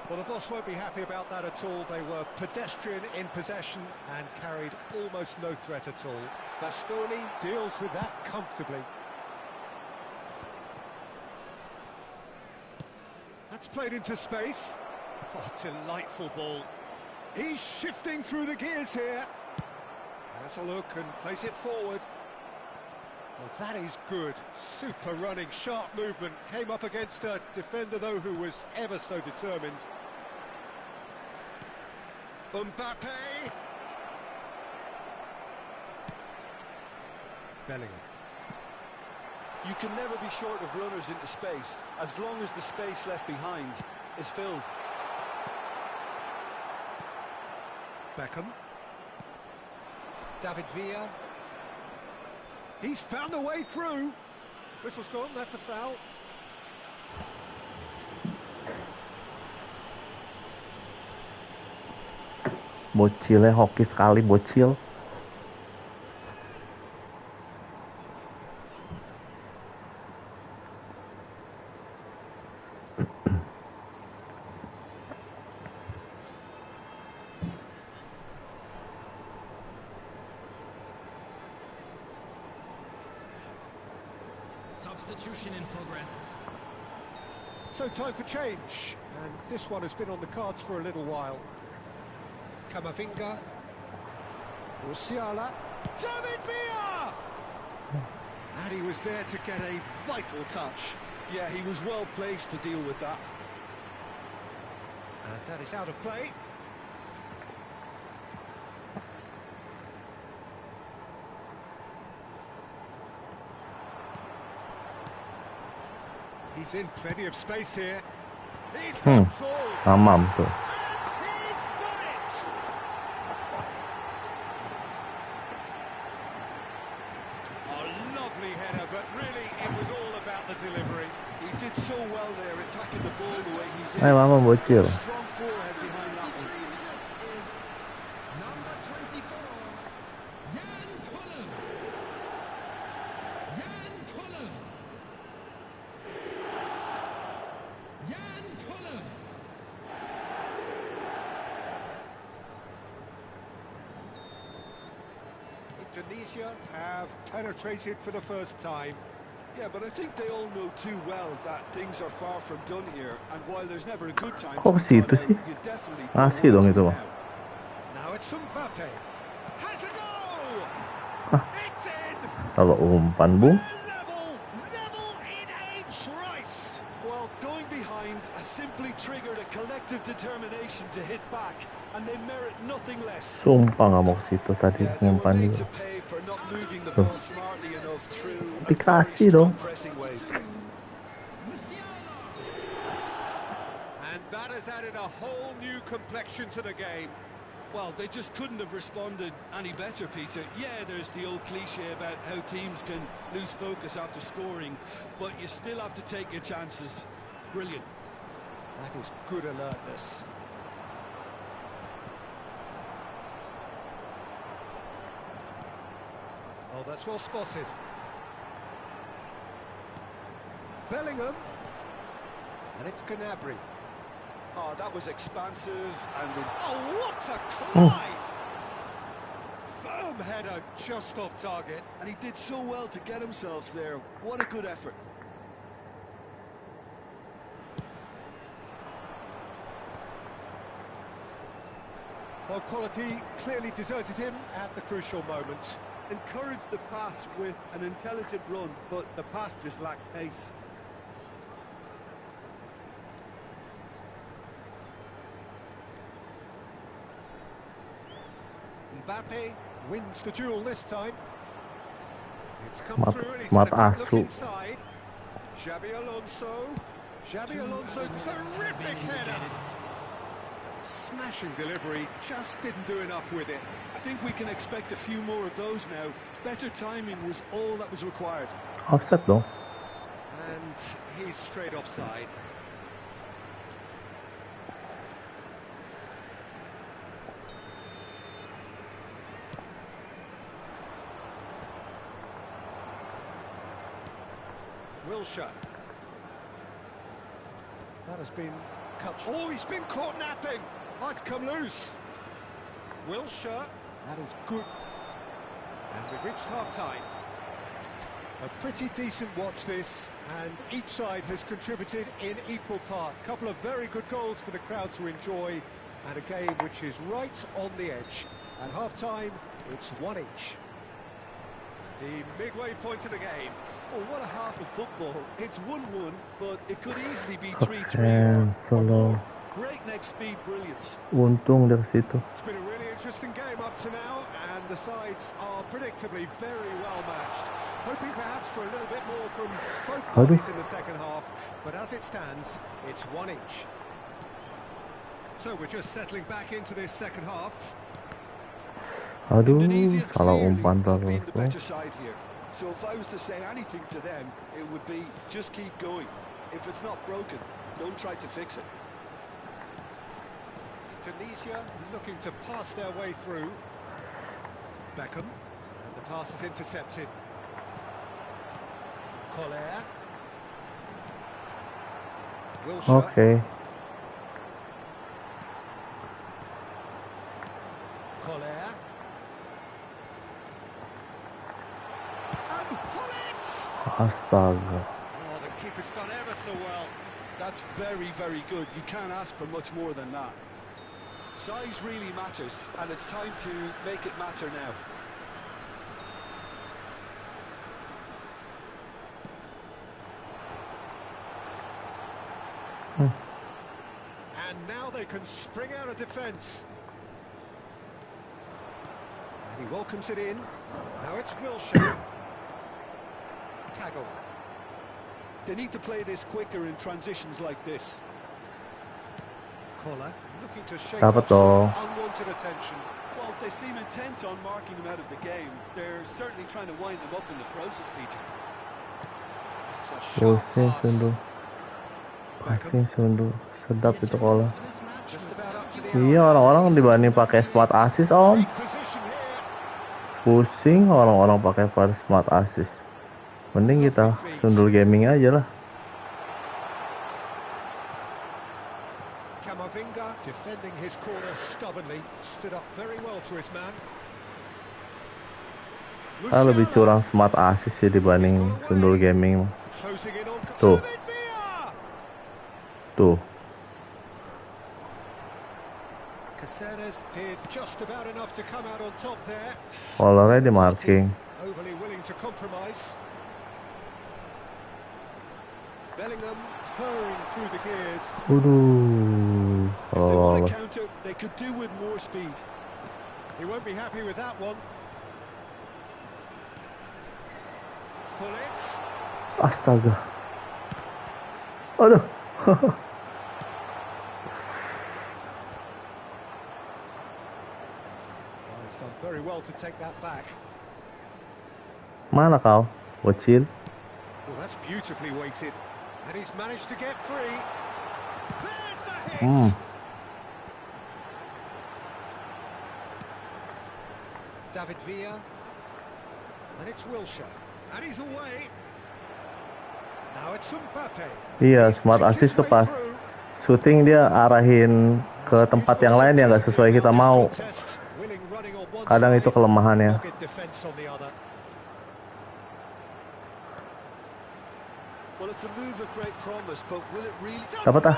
Well, the boss won't be happy about that at all. They were pedestrian in possession and carried almost no threat at all. Bastoni deals with that comfortably. That's played into space. Oh, delightful ball. He's shifting through the gears here. Has a look and plays it forward. Well, that is good. Super running, sharp movement. Came up against a defender, though, who was ever so determined. Mbappe. Bellingham. You can never be short of runners into space, as long as the space left behind is filled. Beckham. David Villa. He's found a way through. Whistle's gone, that's a foul. Bocilnya hoki sekali, bocil. Substitution in progress. So time for change, and this one has been on the cards for a little while. Camavinga. Musiala. David Villa! And he was there to get a vital touch. Yeah, he was well placed to deal with that. And that is out of play. He's in plenty of space here. He's gone forward. Amam tuh. And he's done it! A lovely header, but really it was all about the delivery. He did so well there, attacking the ball the way he did. Ayo mama bocil. Strong forehead behind that one. Number 24, Jan Koller. Jan Koller. Jan Koller. Indonesia have penetrated for the first time. Yeah, but I think they all know too well that things are far from done here, and while there's never a good time Kok to ke situ run sih? out, you definitely Masih don't dong want itu to mah. now. Now it's Mbappe. Has a goal! It's in. Kalau umpan, Bung. Level in a trice. Well, going behind has simply triggered a collective determination to hit back, and they merit nothing less. Sumpah nggak mau ke situ tadi Yeah, they were umpan made juga. to pay for not moving the ball smartly enough through a very Dikasih strong dong. pressing wave. And that has added a whole new complexion to the game. Well, they just couldn't have responded any better, Peter. Yeah, there's the old cliche about how teams can lose focus after scoring, but you still have to take your chances. Brilliant. That is good alertness. Oh, that's well spotted. Bellingham. And it's Gnabry. Oh, that was expansive and it's... Oh, what a climb! Firm header just off target. And he did so well to get himself there. What a good effort. Well, quality clearly deserted him at the crucial moment. Encouraged the pass with an intelligent run, but the pass just lacked pace. Mbappe wins the duel this time. It's come Mat- through and he's Mat had a good look Asu. inside. Xabi Alonso, terrific header. Smashing delivery, just didn't do enough with it. I think we can expect a few more of those now. Better timing was all that was required. Offset dong. And he's straight offside. Wilshere. That has been cut. Oh, he's been caught napping. Oh, it's come loose. Wilshere. That is good. And we've reached half-time. A pretty decent watch this, and each side has contributed in equal part. A couple of very good goals for the crowd to enjoy, and a game which is right on the edge. At half-time, it's one each. The midway point of the game. Oh, what a half of football. It's 1-1, but it could easily be 3-3 Keren, or solo. more. Great next speed brilliance. Untung dari situ. It's been a really interesting game up to now, and the sides are predictably very well matched. Hoping perhaps for a little bit more from both parties in the second half, but as it stands, it's one each. So we're just settling back into this second half. Aduh, Indonesia salah clearly umpan have been terus the better tuh. side here. So if I was to say anything to them, it would be just keep going. If it's not broken, don't try to fix it. Indonesia looking to pass their way through. Beckham, and the pass is intercepted. Collier. Wilshere. Oke. Collier. And Hollins! Astaga. Oh, the keeper's done ever so well. That's very, very good. You can't ask for much more than that. Size really matters, and it's time to make it matter now. And now they can spring out of defence. And he welcomes it in. Now it's Wilshere. Kagawa. They need to play this quicker in transitions like this. Collar looking to shake Dapat off some dong. unwanted attention. Well, they seem intent on marking him out of the game. They're certainly trying to wind him up in the process, Peter. It's a sharp Pusing pass. sundu. Pusing sundu. Sedap itu kola. Just about up to the Iya, orang-orang dibanding pakai smart assist om. Great position here. Pusing orang-orang pakai smart assist. Mending kita sundul gaming aja lah. Camavinga defending his corner stubbornly, stood up very well to his man. Lebih curang smart assist sih dibanding sundul gaming. Closing in on Tuh. David Villa. Tuh. Ceres did just about enough to come out on top there. Colornya di marking. Overly willing to compromise. Bellingham purring through the gears. Waduh. If they want Oh, to counter, they could do with more speed. He won't be happy with that one. Pull it. astaga. Aduh. Well, he's done very well to take that back. Mana kau? Bocil. Well, that's beautifully weighted. And he's managed to get free. There's the hit! David Villa. And it's Wilshere. And he's away. Now it's Mbappe. Iya, smart assist tuh pas shooting dia arahin ke tempat yang lain yang nggak sesuai kita mau. Kadang itu kelemahannya. Dapat ah.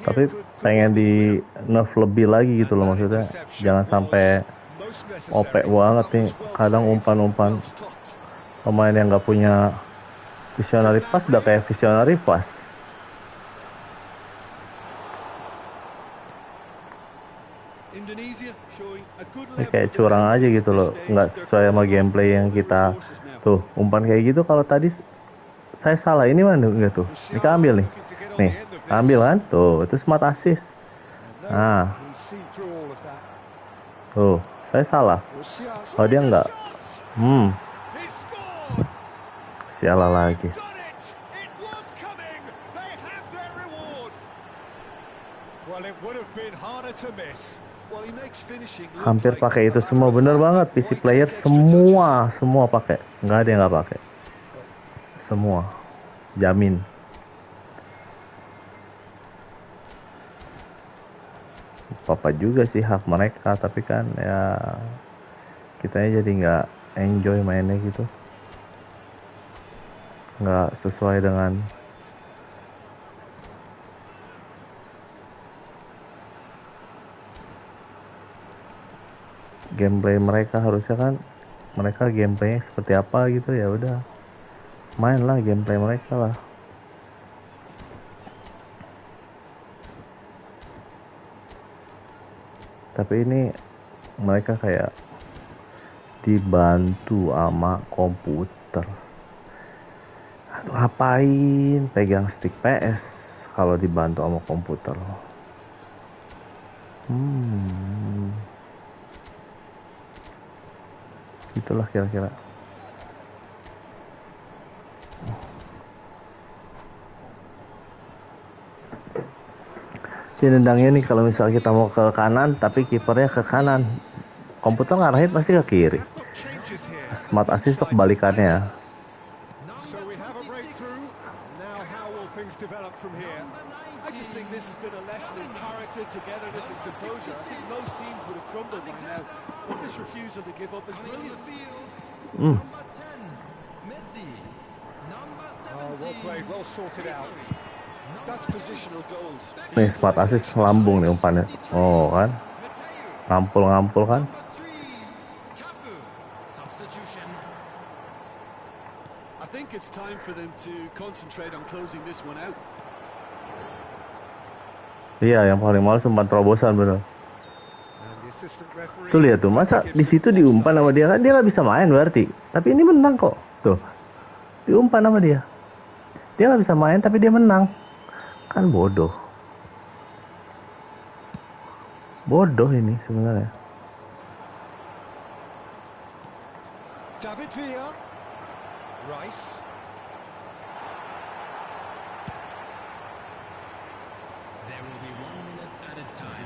Tapi pengen di nerf lebih lagi gitu loh, maksudnya jangan sampai OP banget nih. Kadang umpan-umpan pemain yang nggak punya visionary pass udah kayak visionary pass. Ini kayak curang aja gitu loh, nggak sesuai sama gameplay yang kita tuh umpan kayak gitu. Kalau tadi saya salah, ini mana enggak tuh? Ini keambil nih. Nih, ambil kan? Tuh, itu smart assist. Nah. Tuh, saya salah. Oh, dia enggak. Sialah lagi. Hampir pakai itu semua, bener banget. PC player semua pakai. Nggak ada yang nggak pakai. Semua, jamin. Apa juga sih hak mereka, tapi kan ya kitanya jadi nggak enjoy mainnya gitu, nggak sesuai dengan gameplay mereka. Harusnya kan mereka gameplaynya seperti apa gitu, ya udah mainlah gameplay mereka lah. Tapi ini mereka kayak dibantu sama komputer. Aduh, ngapain pegang stick PS kalau dibantu sama komputer? Itulah kira-kira. Si nendangnya nih, kalau misal kita mau ke kanan tapi kipernya ke kanan, komputer ngarahin pasti ke kiri. Smart assist tuh kebalikannya. Nih smart assist lambung nih umpannya. Oh kan, ngampul kan. Iya, yang paling males umpan terobosan bener. Tuh lihat tuh, masa di situ diumpan sama dia, kan dia nggak bisa main berarti. Tapi ini menang kok. Tuh, diumpan sama dia. Dia nggak bisa main tapi dia menang. Kan bodoh ini sebenarnya. David Villa, Rice.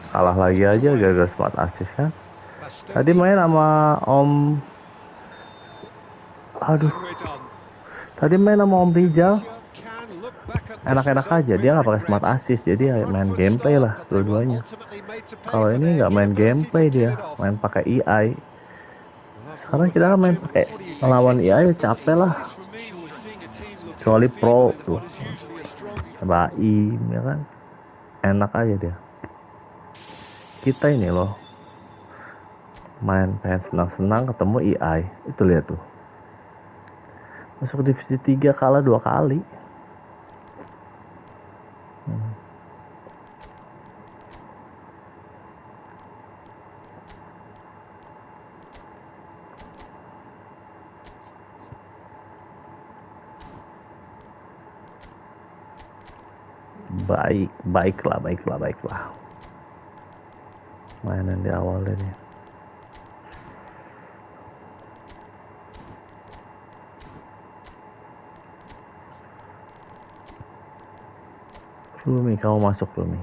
Kalah lagi aja gagal smart assist kan. Tadi main sama Om Rizal. Enak-enak aja, dia nggak pakai smart assist, jadi main gameplay lah dua-duanya. Kalau ini nggak main gameplay, dia main pakai AI. Sekarang kita kan main pakai melawan AI, capek lah. kecuali pro feeble in tuh what is usually a strongly Baim ya kan, enak aja dia. Kita ini loh main pengen senang-senang ketemu EI itu, lihat tuh masuk divisi 3 kalah 2 kali. Baiklah mainan di awal ini. Rummi, kamu masuk Rummi.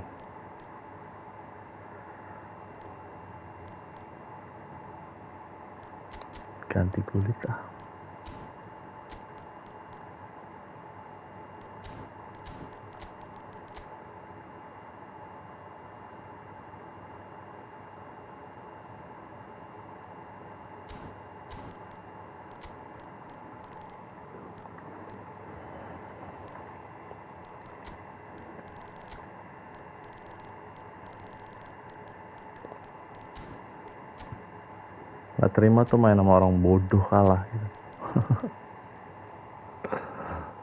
Ganti kulit ah. Gak terima tuh main sama orang bodoh kalah gitu.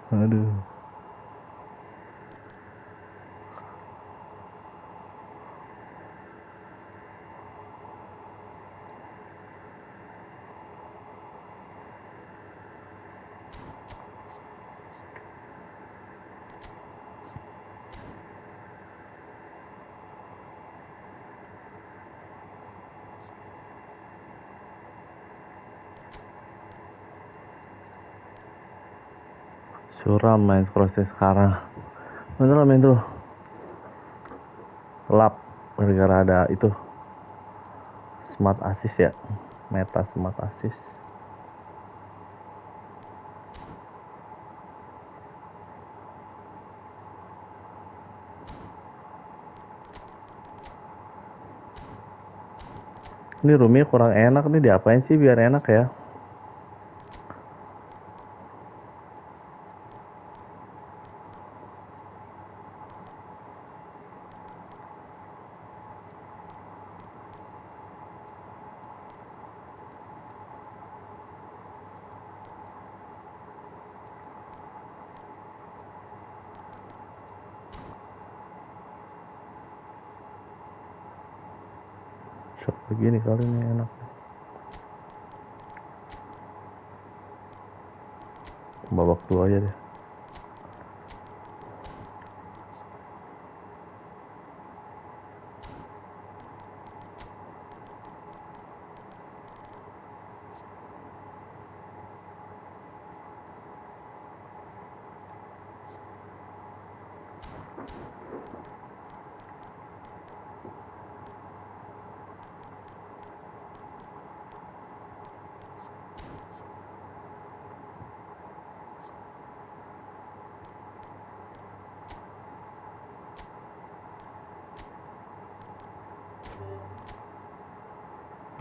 Aduh. Suram main proses sekarang. Beneran main tuh. Lap gara-gara ada itu. Smart assist ya. Meta smart assist. Ini Rummi kurang enak nih, diapain sih biar enak ya? Shot begini kali ini enak. Babak 2 aja deh.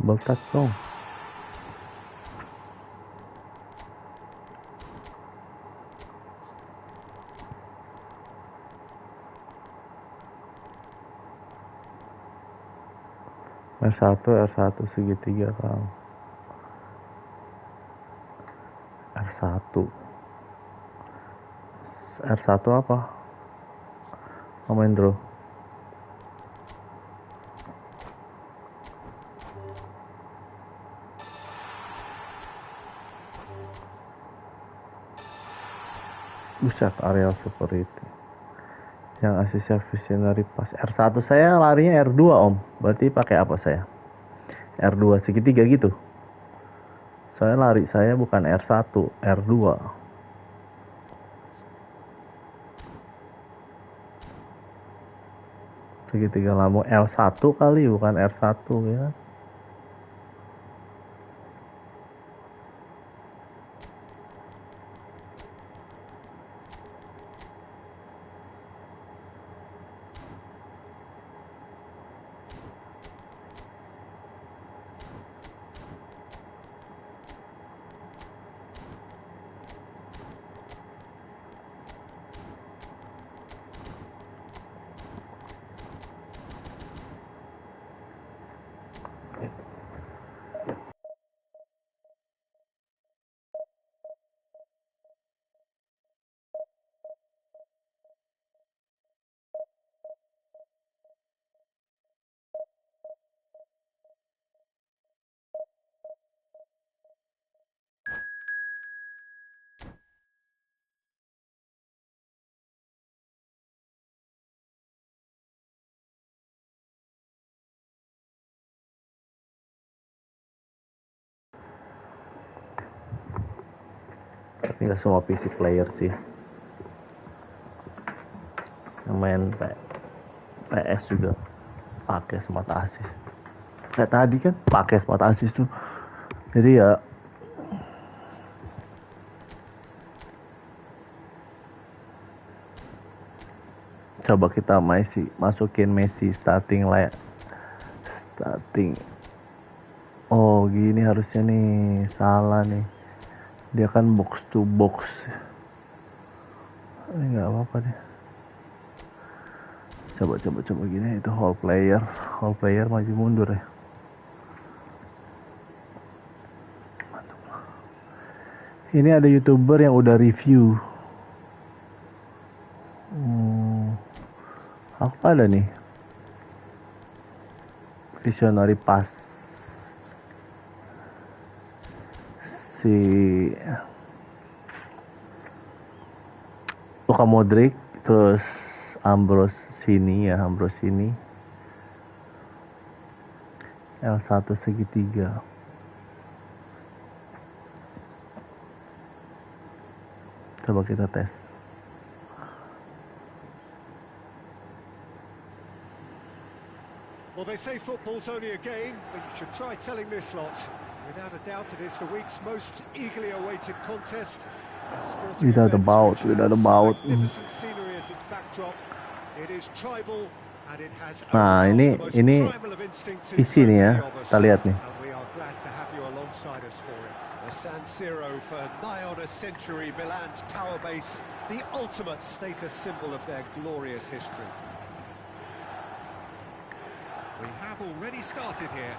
Double touch dong. R1 segitiga Kang. R1 apa? Main draw. Buset, areal superiority. Yang asisnya visionary pas. R1 saya larinya R2 om. Berarti pakai apa saya? R2 segitiga gitu. Saya lari saya bukan R1, R2. Segitiga lambung L1 kali, bukan R1 ya. Ini gak semua PC player sih yang main PS juga pakai smart assist. Kayak tadi kan pakai smart assist tuh. Jadi ya coba kita masukin Messi starting. Oh gini harusnya nih, salah nih. Dia kan box to box. Ini nggak apa-apa deh. Coba gini, itu whole player maju mundur ya. Mantap. Ini ada YouTuber yang udah review. Apa ada nih? Visionary Pass si Luka Modric, terus Ambrosini L1 segitiga. Coba kita tes. Well, they say football's only a game, but you should try telling this lot. Without a doubt, it is the week's most eagerly awaited contest. Without a doubt. Magnificent scenery as its backdrop. It is tribal and it has ini isi nih ya, kita lihat nih. And we are glad to have you alongside us for it. The San Siro for nigh on a century, Milan's power base, the ultimate status symbol of their glorious history. We have already started here.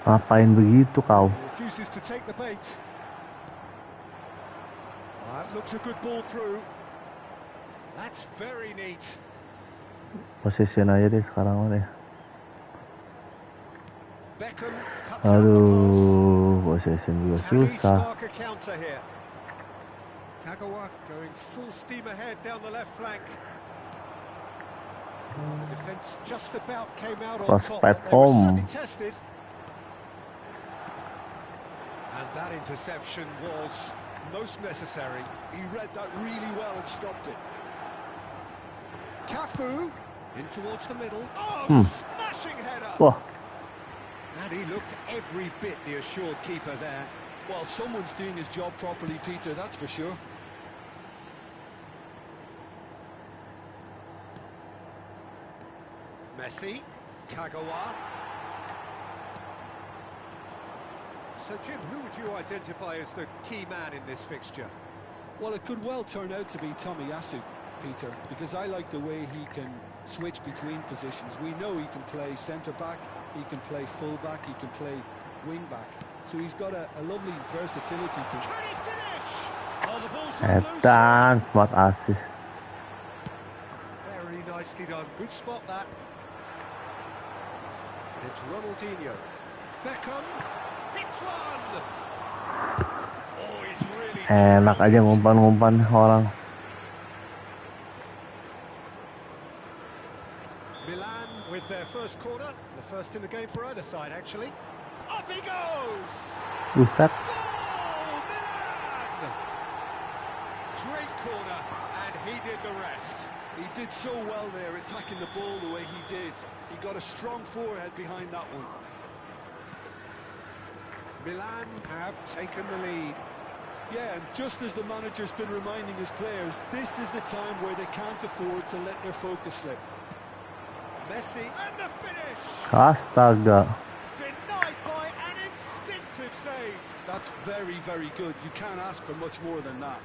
Ngapain begitu kau? Refuses to take the bait. Looks a good ball through. That's very neat. Possession aja deh sekarang deh. Beckham cuts Aduh, possession juga susah. Kagawa going full steam ahead down the left flank. The defense just about came out on top. They were certainly tested. And that interception was most necessary. He read that really well and stopped it. Cafu in towards the middle. Oh, smashing header! Wah. And he looked every bit the assured keeper there. Well, someone's doing his job properly, Peter, that's for sure. Messi, Kagawa. So, Jim, who would you identify as the key man in this fixture? Well, it could well turn out to be Tomiyasu, Peter, because I like the way he can switch between positions. We know he can play centre-back, he can play full-back, he can play wing-back. So he's got a lovely versatility to him. Can he finish? Oh, the ball's Edan, smart assist. Very nicely done. Good spot that. It's Ronaldinho. Beckham hits one. Oh, he's really Enak aja ngumpan orang. Milan with their first corner, the first in the game for either side, actually. Up he goes. Buset. Goal, Milan! Great corner, and he did the rest. He did so well there, attacking the ball the way he did. He got a strong forehead behind that one. Milan have taken the lead. Yeah, and just as the manager's been reminding his players, this is the time where they can't afford to let their focus slip. Messi and the finish! Astaga. Denied by an instinctive save. That's very, very good. You can't ask for much more than that.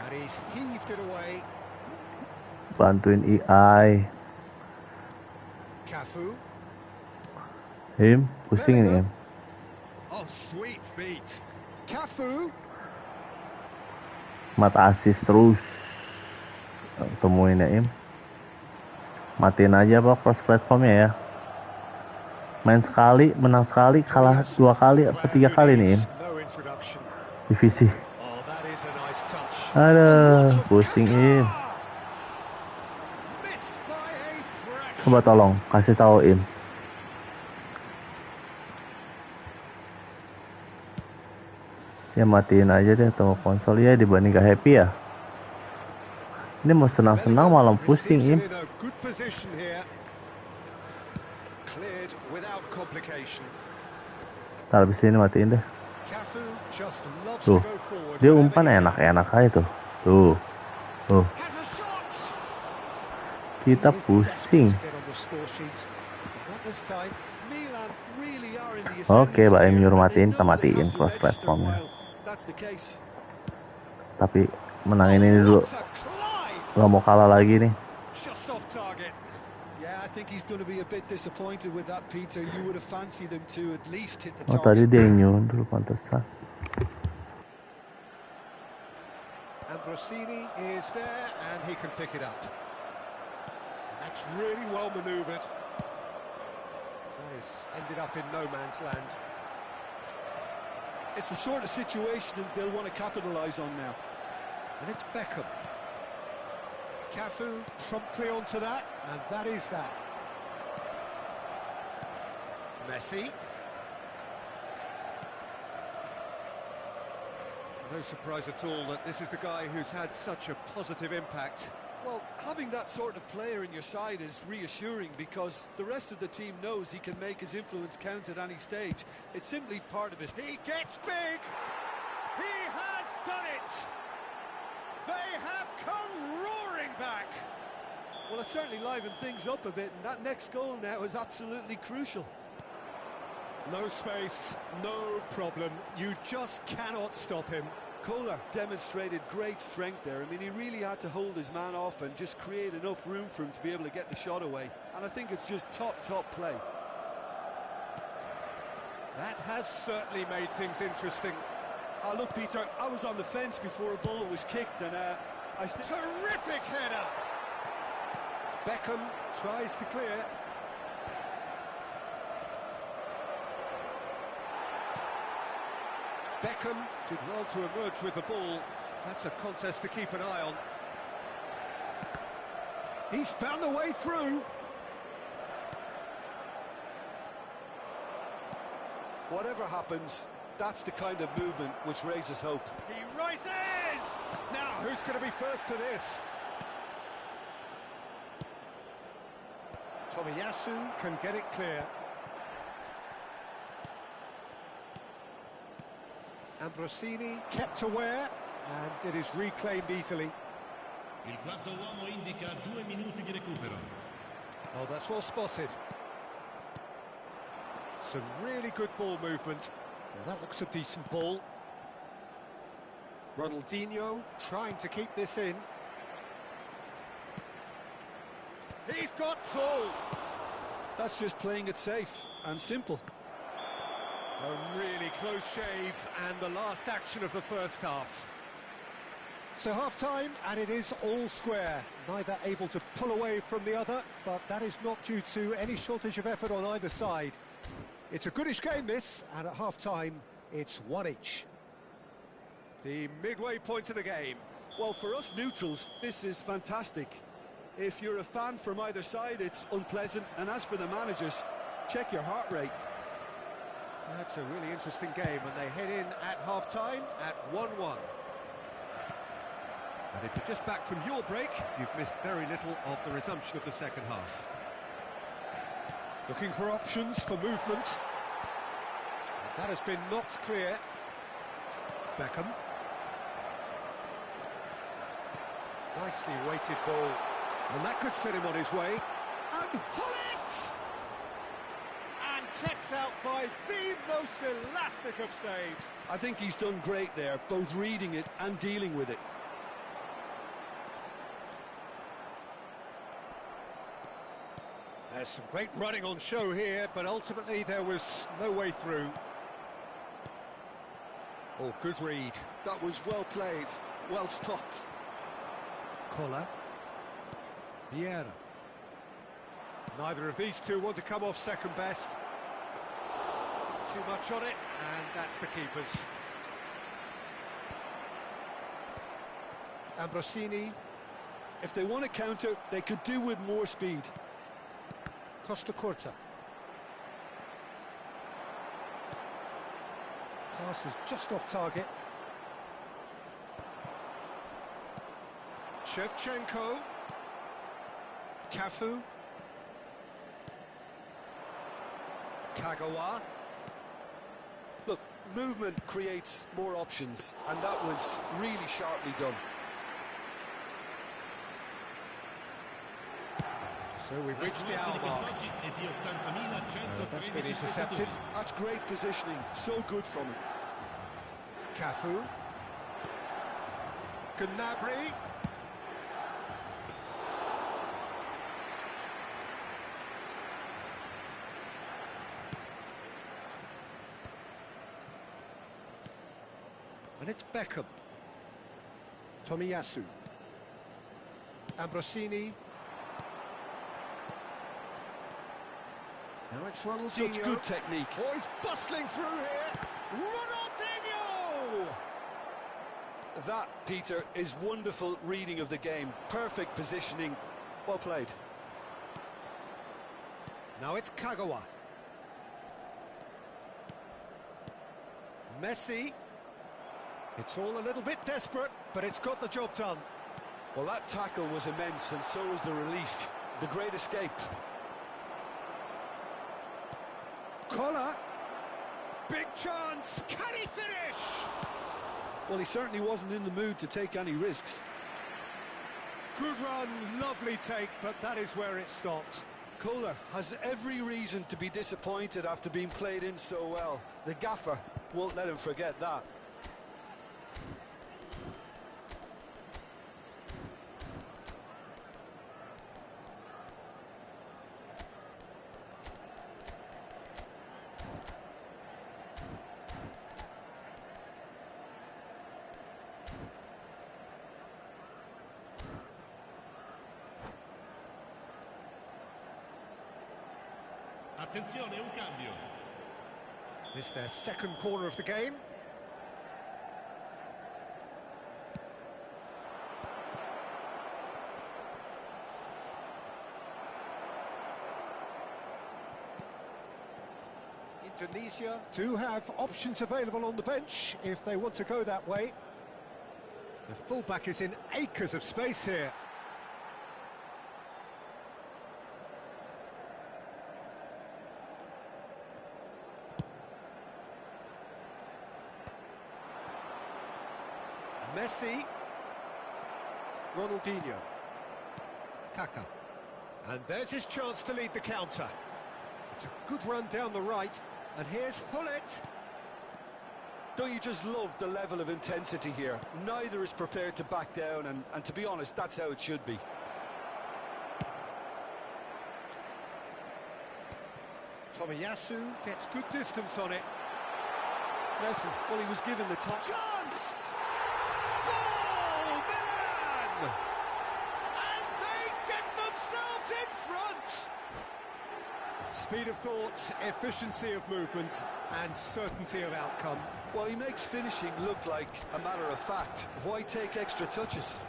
And he's heaved it away. Bantuin EI. Cafu. Pusing ini, Oh, sweet feet. Cafu. Mata assist terus. Temuin ya, Matiin aja cross platformnya ya. Main sekali, menang sekali, kalah 2 kali atau 3 kali nih, No introduction. divisi. Oh, that is a nice touch. Aduh, pusing, Missed by a Coba tolong kasih tauin. Ya matiin aja deh atau konsol ya dibanding gak happy ya. Ini mau senang-senang malam pusing Im. Ntar abis ini matiin deh. Tuh, dia umpan enak-enak aja tuh. Tuh. Kita pusing. Oke, Mbak Im nyuruh matiin, kita matiin cross platformnya. Tapi menangin ini dulu. Gak mau kalah lagi nih. Oh tadi dia yang nyundul pantesan. Ambrosini is there and he can pick it up. That's really well manoeuvred. It's ended up in no man's land. It's the sort of situation that they'll want to capitalise on now. And it's Beckham. Cafu promptly onto that, and that is that. Messi. No surprise at all that this is the guy who's had such a positive impact. Well, having that sort of player in your side is reassuring because the rest of the team knows he can make his influence count at any stage. It's simply part of his... He gets big! He has done it! They have come roaring back! Well, it certainly livened things up a bit, and that next goal now is absolutely crucial. No space, no problem. You just cannot stop him. Kohler demonstrated great strength there. I mean, he really had to hold his man off and just create enough room for him to be able to get the shot away. And I think it's just top play. That has certainly made things interesting. Look, Peter, I was on the fence before a ball was kicked, and Terrific header! Beckham tries to clear. Beckham did well to emerge with the ball. That's a contest to keep an eye on. He's found the way through. Whatever happens, that's the kind of movement which raises hope. He rises! Now, who's going to be first to this? Tomiyasu can get it clear. Ambrosini kept aware, and it is reclaimed easily. Il quarto uomo indica 2 minuti di recupero. Oh, that's well spotted. Some really good ball movement. Now that looks a decent ball. Ronaldinho trying to keep this in. He's got full. That's just playing it safe and simple. A really close shave, and the last action of the first half. So half-time, and it is all square. Neither able to pull away from the other, but that is not due to any shortage of effort on either side. It's a goodish game, this, and at half-time, it's 1 each. The midway point of the game. Well, for us neutrals, this is fantastic. If you're a fan from either side, it's unpleasant, and as for the managers, check your heart rate. That's a really interesting game, and they head in at half-time at 1-1. And if you're just back from your break, you've missed very little of the resumption of the second half. Looking for options for movement. That has been knocked clear. Beckham. Nicely weighted ball. And that could set him on his way. And Hullet! And kept out by the most elastic of saves. I think he's done great there, both reading it and dealing with it. There's some great running on show here, but ultimately there was no way through. Oh, good read. That was well played, well stopped. Kohler. Vieira. Neither of these two want to come off second best. Too much on it, and that's the keepers. Ambrosini. If they want to counter, they could do with more speed. Costa Curta. Pass is just off target. Shevchenko. Cafu. Kagawa. Look, movement creates more options, and that was really sharply done. So we've reached the hour mark. That's been intercepted. That's great positioning, so good from him. Cafu. Gnabry. And it's Beckham. Tomiyasu. Ambrosini. Now it's Ronaldinho. Such good technique. Oh, he's bustling through here. Ronaldinho! That, Peter, is wonderful reading of the game. Perfect positioning. Well played. Now it's Kagawa. Messi. It's all a little bit desperate, but it's got the job done. Well, that tackle was immense, and so was the relief. The great escape. Collar. Big chance. Can he finish? Well, he certainly wasn't in the mood to take any risks. Good run, lovely take, but that is where it stopped. Kohler has every reason to be disappointed after being played in so well. The gaffer won't let him forget that. Attenzione, un cambio. This is their second corner of the game. Indonesia do have options available on the bench if they want to go that way. The fullback is in acres of space here. Messi. Ronaldinho. Kaká. And there's his chance to lead the counter. It's a good run down the right. And here's Hullet. Don't you just love the level of intensity here? Neither is prepared to back down, and to be honest, that's how it should be. Tomiyasu gets good distance on it. Messi, well, he was given the time. Chance! Goal, Milan! And they get themselves in front! Speed of thought, efficiency of movement, and certainty of outcome. Well, he makes finishing look like a matter of fact. Why take extra touches?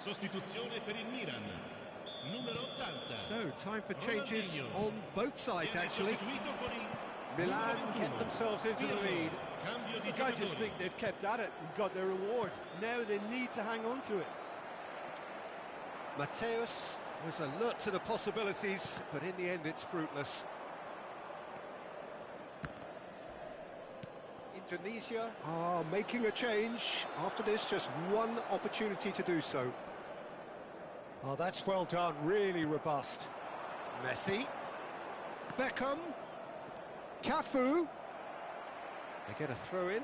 Sostituzione per il Milan. Numero 80. So, time for changes on both sides, actually. Milan get themselves into the lead. Look, I just think they've kept at it and got their reward. Now they need to hang on to it. Mateus was alert to the possibilities, but in the end it's fruitless. Indonesia are making a change. After this, just one opportunity to do so. Oh, that's well done, really robust. Messi. Beckham. Cafu. They get a throw in.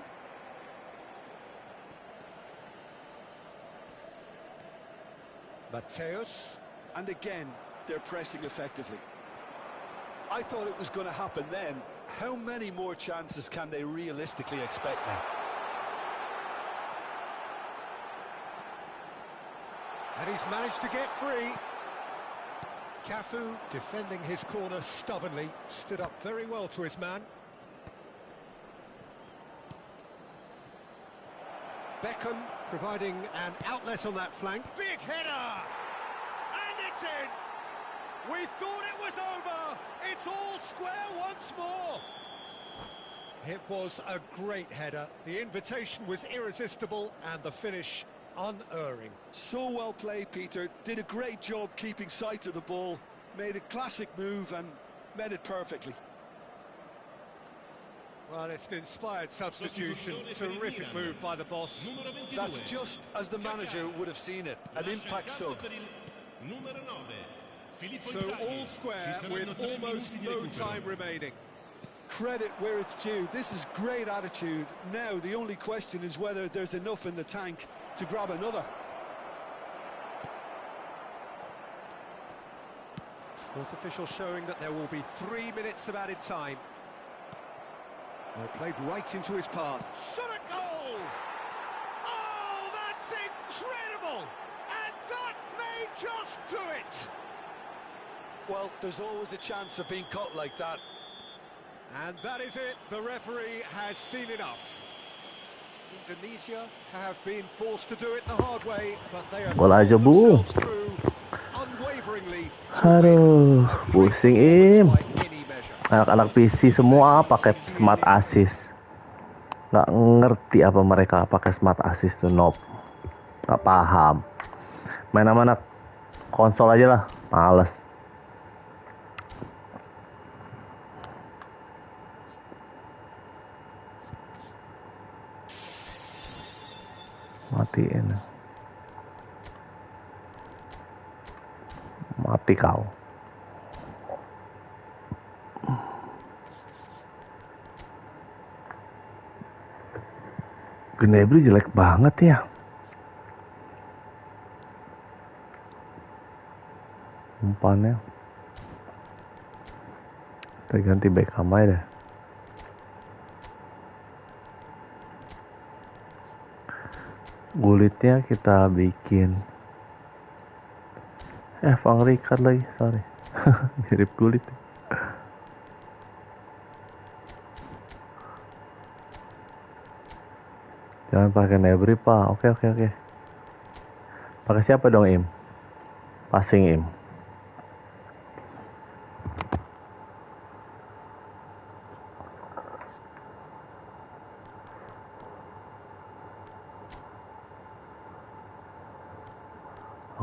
Mateus. And again, they're pressing effectively. I thought it was going to happen then. How many more chances can they realistically expect now? And he's managed to get free. Cafu defending his corner stubbornly, stood up very well to his man. Beckham providing an outlet on that flank. Big header! And it's in! We thought it was over! It's all square once more! It was a great header. The invitation was irresistible and the finish unerring. So well played, Peter. Did a great job keeping sight of the ball. Made a classic move and met it perfectly. Well, it's an inspired substitution. Terrific move by the boss. That's just as the manager would have seen it. An impact sub. So all square with almost no time remaining. Credit where it's due. This is great attitude. Now the only question is whether there's enough in the tank to grab another. Fourth official showing that there will be 3 minutes of added time. Well, played right into his path. Shot a goal! Oh, that's incredible! And that may just do it! Well, there's always a chance of being caught like that. And that is it. The referee has seen enough. Indonesia have been forced to do it the hard way, but they are Gol aja, Bu. through unwaveringly. Aduh, pusing Im. Anak-anak PC semua pakai smart assist. Nggak ngerti apa mereka pakai smart assist tuh, nope. Nggak paham. Main sama anak konsol aja lah, males. Matiin. Mati kau. Gnabry jelek banget ya. Umpannya. Kita ganti Beckham aja deh. Gulitnya kita bikin Van Rijkaard lagi, sorry. Mirip gulit. Jangan pakai Gnabry, Pak. Oke. Pakai siapa dong, Im? Passing, Im.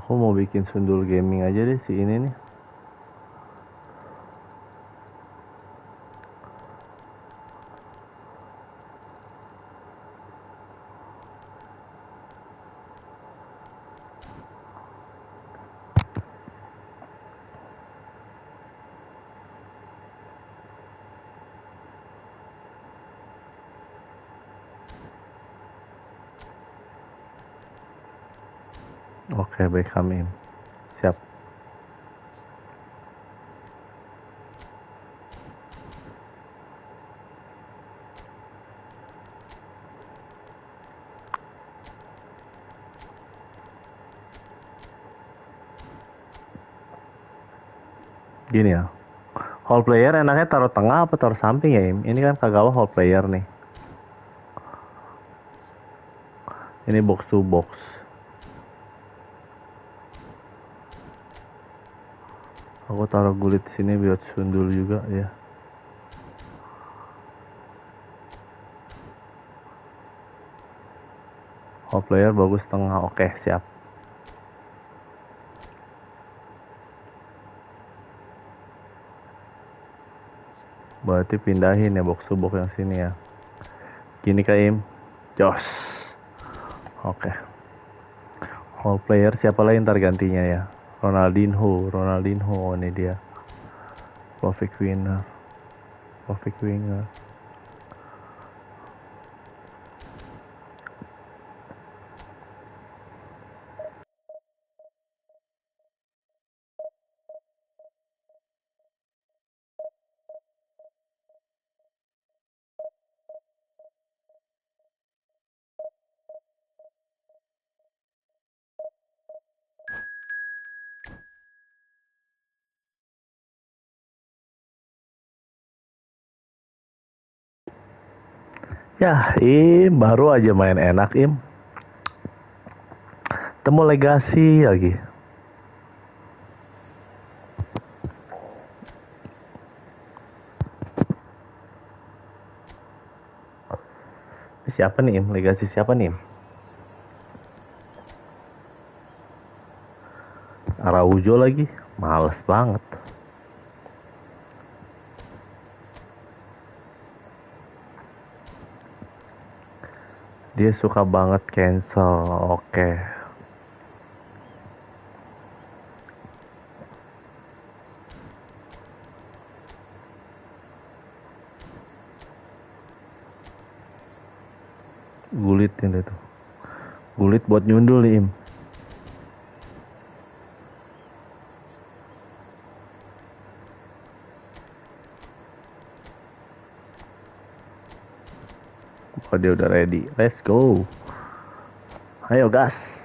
Aku mau bikin sundul gaming aja deh si ini nih. Oke, Beckham Im. Siap. Gini ya. Hall player enaknya taruh tengah apa taruh samping ya, Im? Ini kan Kagawa hall player nih. Ini box to box. Aku taruh gulit di sini biar sundul juga ya. Hall player bagus tengah. Oke, siap. Berarti pindahin ya box to box yang sini ya. Gini Kak Im. Jos. Oke. Hall player siapa lagi ntar gantinya ya? Ronaldinho, ini dia. Perfect winger. Ya, Im, baru aja main enak, Im. Temu legasi lagi. Siapa nih, Im? Legasi siapa nih, Im? Araujo lagi. Males banget. Dia suka banget cancel. Oke. Gulit ini tuh. Gulit buat nyundul nih, Im. Oh, dia udah ready. Let's go. Ayo, gas.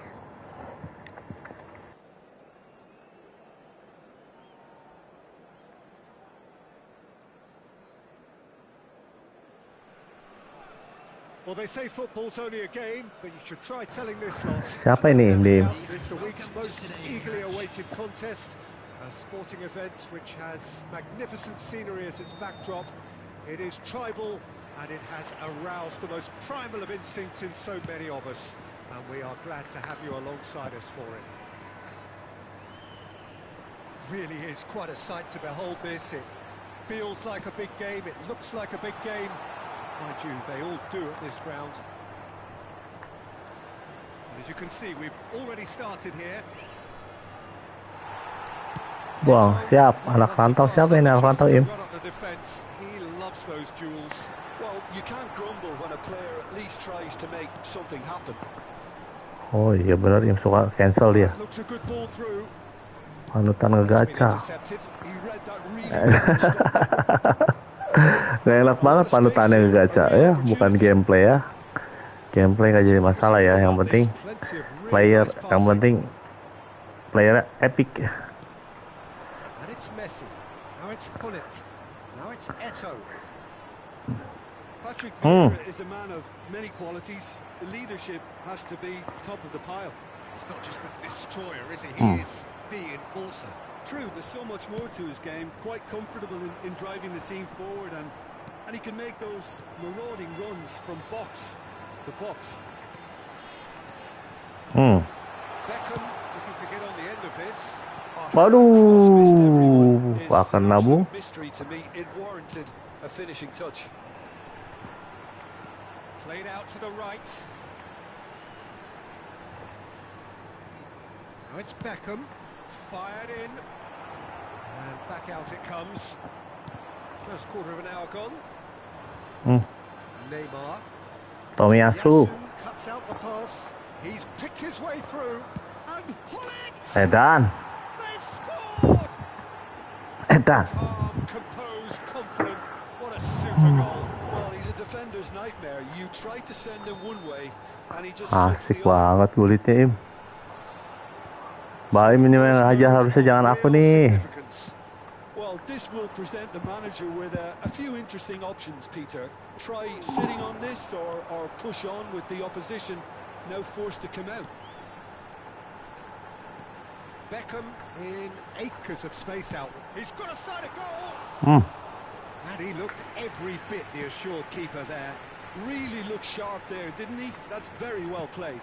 Well, they say football's only a game, but you should try telling this lot. Siapa ini, Dim? It's the week's most eagerly awaited contest, a sporting event which has magnificent scenery as its backdrop. It is tribal, and it has aroused the most primal of instincts in so many of us, and we are glad to have you alongside us for it. Really is quite a sight to behold this. It feels like a big game, it looks like a big game. Mind you, they all do at this ground. And as you can see, we've already started here. Buang, siap. Anak rantau siapa ini? Anak rantau, Im? He loves those duels. Well, you can't grumble when a player at least tries to make something happen. Oh iya benar, Im suka cancel dia. Looks a good ball through. Panutan ngegaca. He read that really well. Gak enak banget panutannya ngegaca ya, bukan gameplay ya. Gameplay gak jadi masalah ya, yang penting player, yang penting playernya epic. And it's Messi. Now it's Hullet. Now it's Eto'o. Patrick Vieira is a man of many qualities. The leadership has to be top of the pile. He's not just the destroyer, is he? He is the enforcer. True, there's so much more to his game. Quite comfortable in driving the team forward, and he can make those marauding runs from box to box. Beckham looking to get on the end of this. Waduh, akan nabung. Mystery to me, it warranted a finishing touch. Played out to the right. Now it's Beckham. Fired in. And back out it comes. First quarter of an hour gone. Neymar. Tomiyasu. Cuts out the pass. He's picked his way through. And Hullet! Edan. They've scored! Edan. Calm, composed, confident. What a super goal. Well, he's a defender's nightmare. You try to send him one way, and he just Asik banget gulitnya, Im. Baim ini yang aja, harusnya jangan aku nih. Well, this will present the manager with a few interesting options, Peter. Try sitting on this or push on with the opposition, now forced to come out. Beckham in acres of space out. He's got a side of goal! And he looked every bit the assured keeper there. Really looked sharp there, didn't he? That's very well played.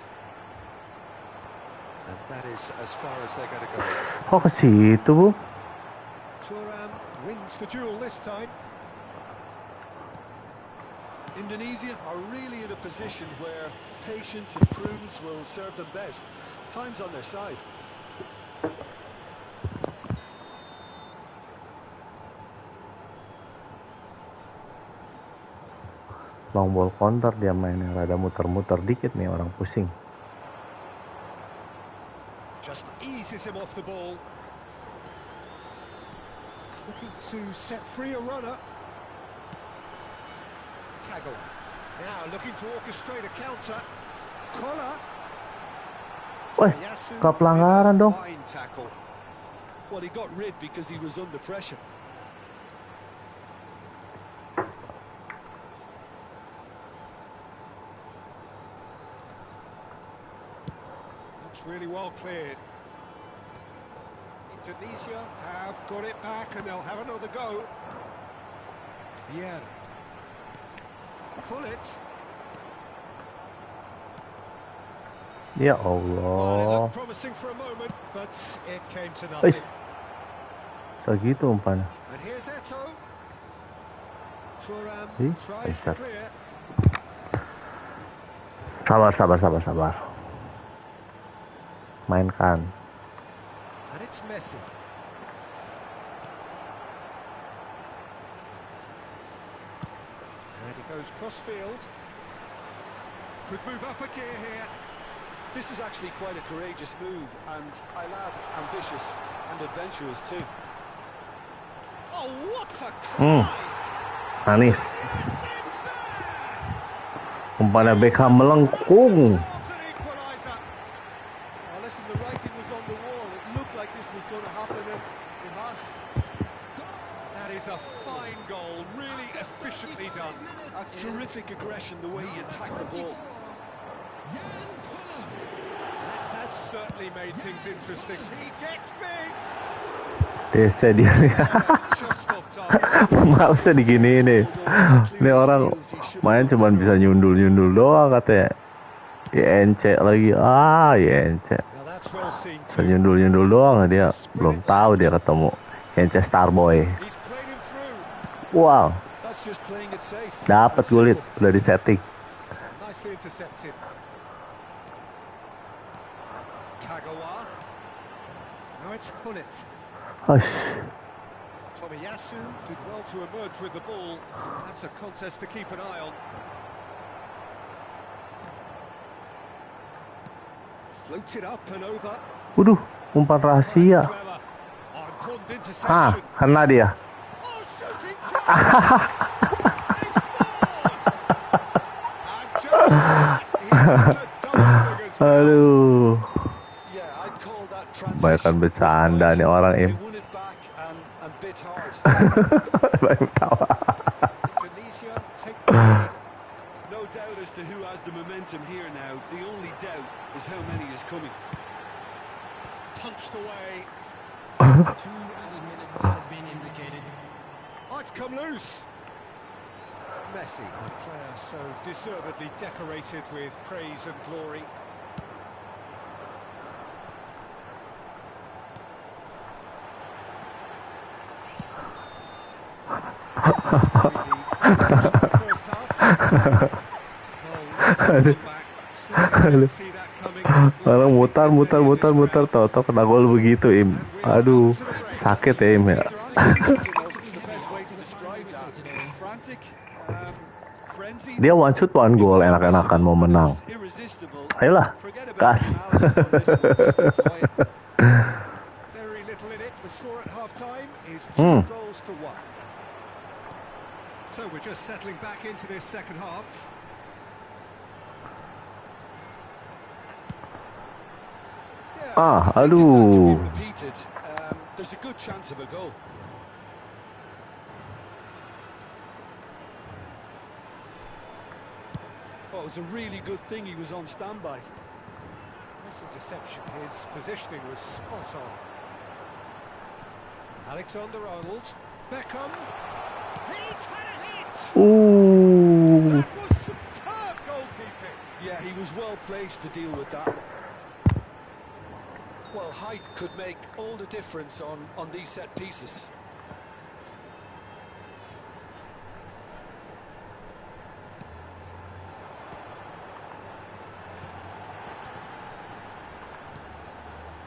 And that is as far as they're going to go. Kok ke situ, Bu? Thuram wins the duel this time. Indonesia are really in a position where patience and prudence will serve them best. Time's on their side. Long ball counter dia mainnya, rada muter-muter dikit nih, orang pusing. Just eases him off the ball. He's looking to set free a runner. Kagawa. Now looking to orchestrate a counter. Collar. Woi, gak pelanggaran dong. Tackle. Well, he got rid because he was under pressure. That's really well cleared. Indonesia have got it back and they'll have another go. Yeah. Pull it. Ya Well, it Allah. looked promising for a moment, but it came to nothing. Segitu umpan. And here's Eto. Turam Ih, tries to headshot. clear. Sabar. Mainkan. And it's Messi. And he goes cross-field. Could move up a gear here. This is actually quite a courageous move, and I'll add ambitious and adventurous too. Oh, what a climb! Manis. Yes, it's there! Umpannya Beckham melengkung. It's an equaliser. Well, listen, the writing was on the wall. It looked like this was going to happen, and it has. That is a fine goal, really efficiently done. That's terrific aggression, the way he attacked the ball. That has certainly made things interesting. He gets big. Desa dia. Just off target. Malesnya diginiin nih. Ini orang main cuman bisa nyundul doang katanya. INC lagi. INC. Now that's well seen Bisa too. nyundul doang dia. Belum tahu dia ketemu INC Starboy. He's played him through. Wow. That's just playing it safe. Dapat and gulit. simple. Udah disetting. Nicely intercepted. Kagawa. Now it's Hunit. Hush. Tomiyasu did well to emerge with the ball. That's a contest to keep an eye on. Floated up and over. Waduh, umpan That's rahasia. clever. Oh, important interception. Kena dia. Oh, shooting chance! They've scored! And just like that, he's into double figures. Aduh. Yeah, I'd call that Kebanyakan transition. bercanda nih orang They Im. won it back and bit hard. Banyak tawa. Indonesia take the lead. No doubt as to who has the momentum here now. The only doubt is how many is coming. Punched away. 2 added minutes has been indicated. Oh, it's come loose. Messi, a player so deservedly decorated with praise and glory. Orang mutar, tau kena gol begitu Im. Aduh, sakit ya Im ya. The best way to describe that. Frantic, frenzied. Dia one shoot one goal, enak-enakan mau menang. Irresistible. Ayolah, Forget about gas. the analysis on this one, just enjoy it. Very little in it. The score at half-time is 2 goals to 1. So we're just settling back into this second half. Yeah, I think if that can aduh. be repeated, there's a good chance of a goal. Well, it was a really good thing he was on standby. Nice interception. His positioning was spot on. Alexander-Arnold. Beckham. He's had a hit! Ooh. That was superb goalkeeping. Yeah, he was well placed to deal with that. Well, height could make all the difference on these set pieces.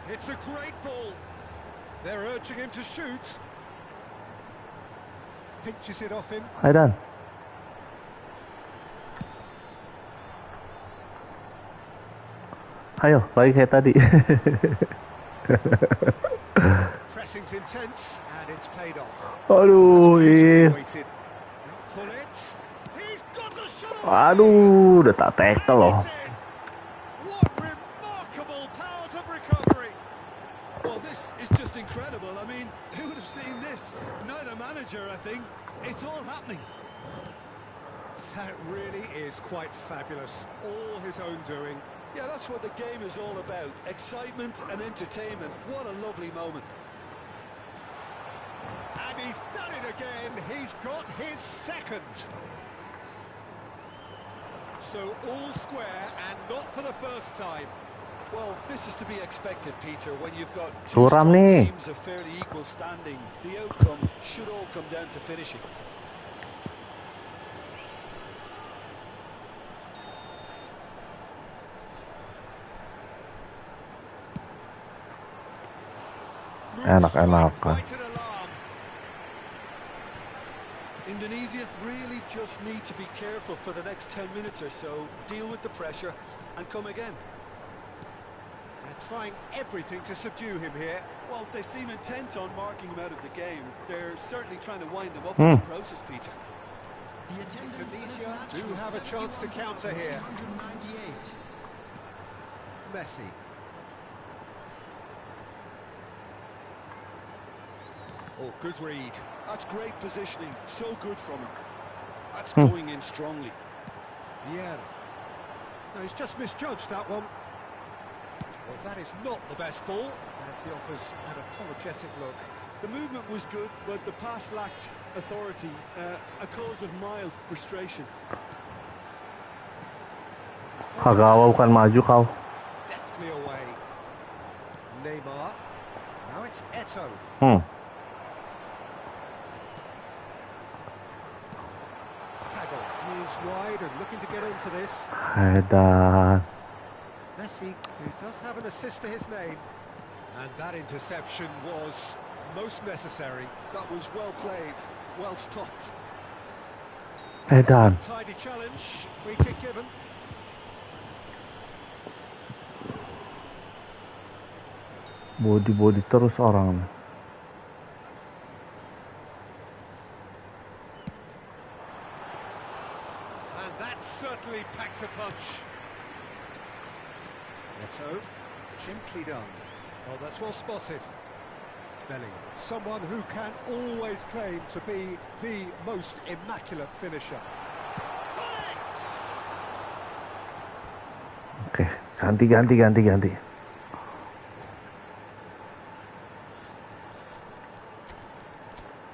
It's a great ball. They're urging him to shoot. Pinches it off him. Aidan. Ayo, lagi kayak tadi. Pressing's intense and it's paid off. Aduh, Beautifully weighted. Now pull it. He's got the shot away. Aduh, udah tak tackle loh. It's in. What remarkable powers of recovery. Well, this is just incredible. I mean, who would have seen this? Neither manager, I think. It's all happening. That really is quite fabulous. All his own doing. Yeah, that's what the game is all about. Excitement and entertainment. What a lovely moment. And he's done it again. He's got his second. So all square and not for the first time. Well, this is to be expected, Peter, when you've got two strong teams of fairly equal standing. The outcome should all come down to finishing. Enak-enakan. Indonesia really just need to be careful for the next 10 minutes or so, deal with the pressure and come again. They're trying everything to subdue him here. Well, they seem intent on marking him out of the game. They're certainly trying to wind him up in the process, Peter. Indonesia do have a chance to counter here. Messi. Oh, good read. That's great positioning. So good from him. That's going in strongly. Yeah. No, he's just misjudged that one. Well, that is not the best ball. And he offers an apologetic look. The movement was good, but the pass lacked authority. A cause of mild frustration. Kagawa bukan maju kau. Deftly away. Neymar. Now it's Eto. He's wide and looking to get into this. Messi, who does have an assist to his name. And that interception was most necessary. That was well played, well stopped. Tidy challenge, free kick given. Body terus orang. And that certainly packed a punch. Neto, gently done. Oh, that's well spotted. Belling, someone who can always claim to be the most immaculate finisher. Oke, ganti.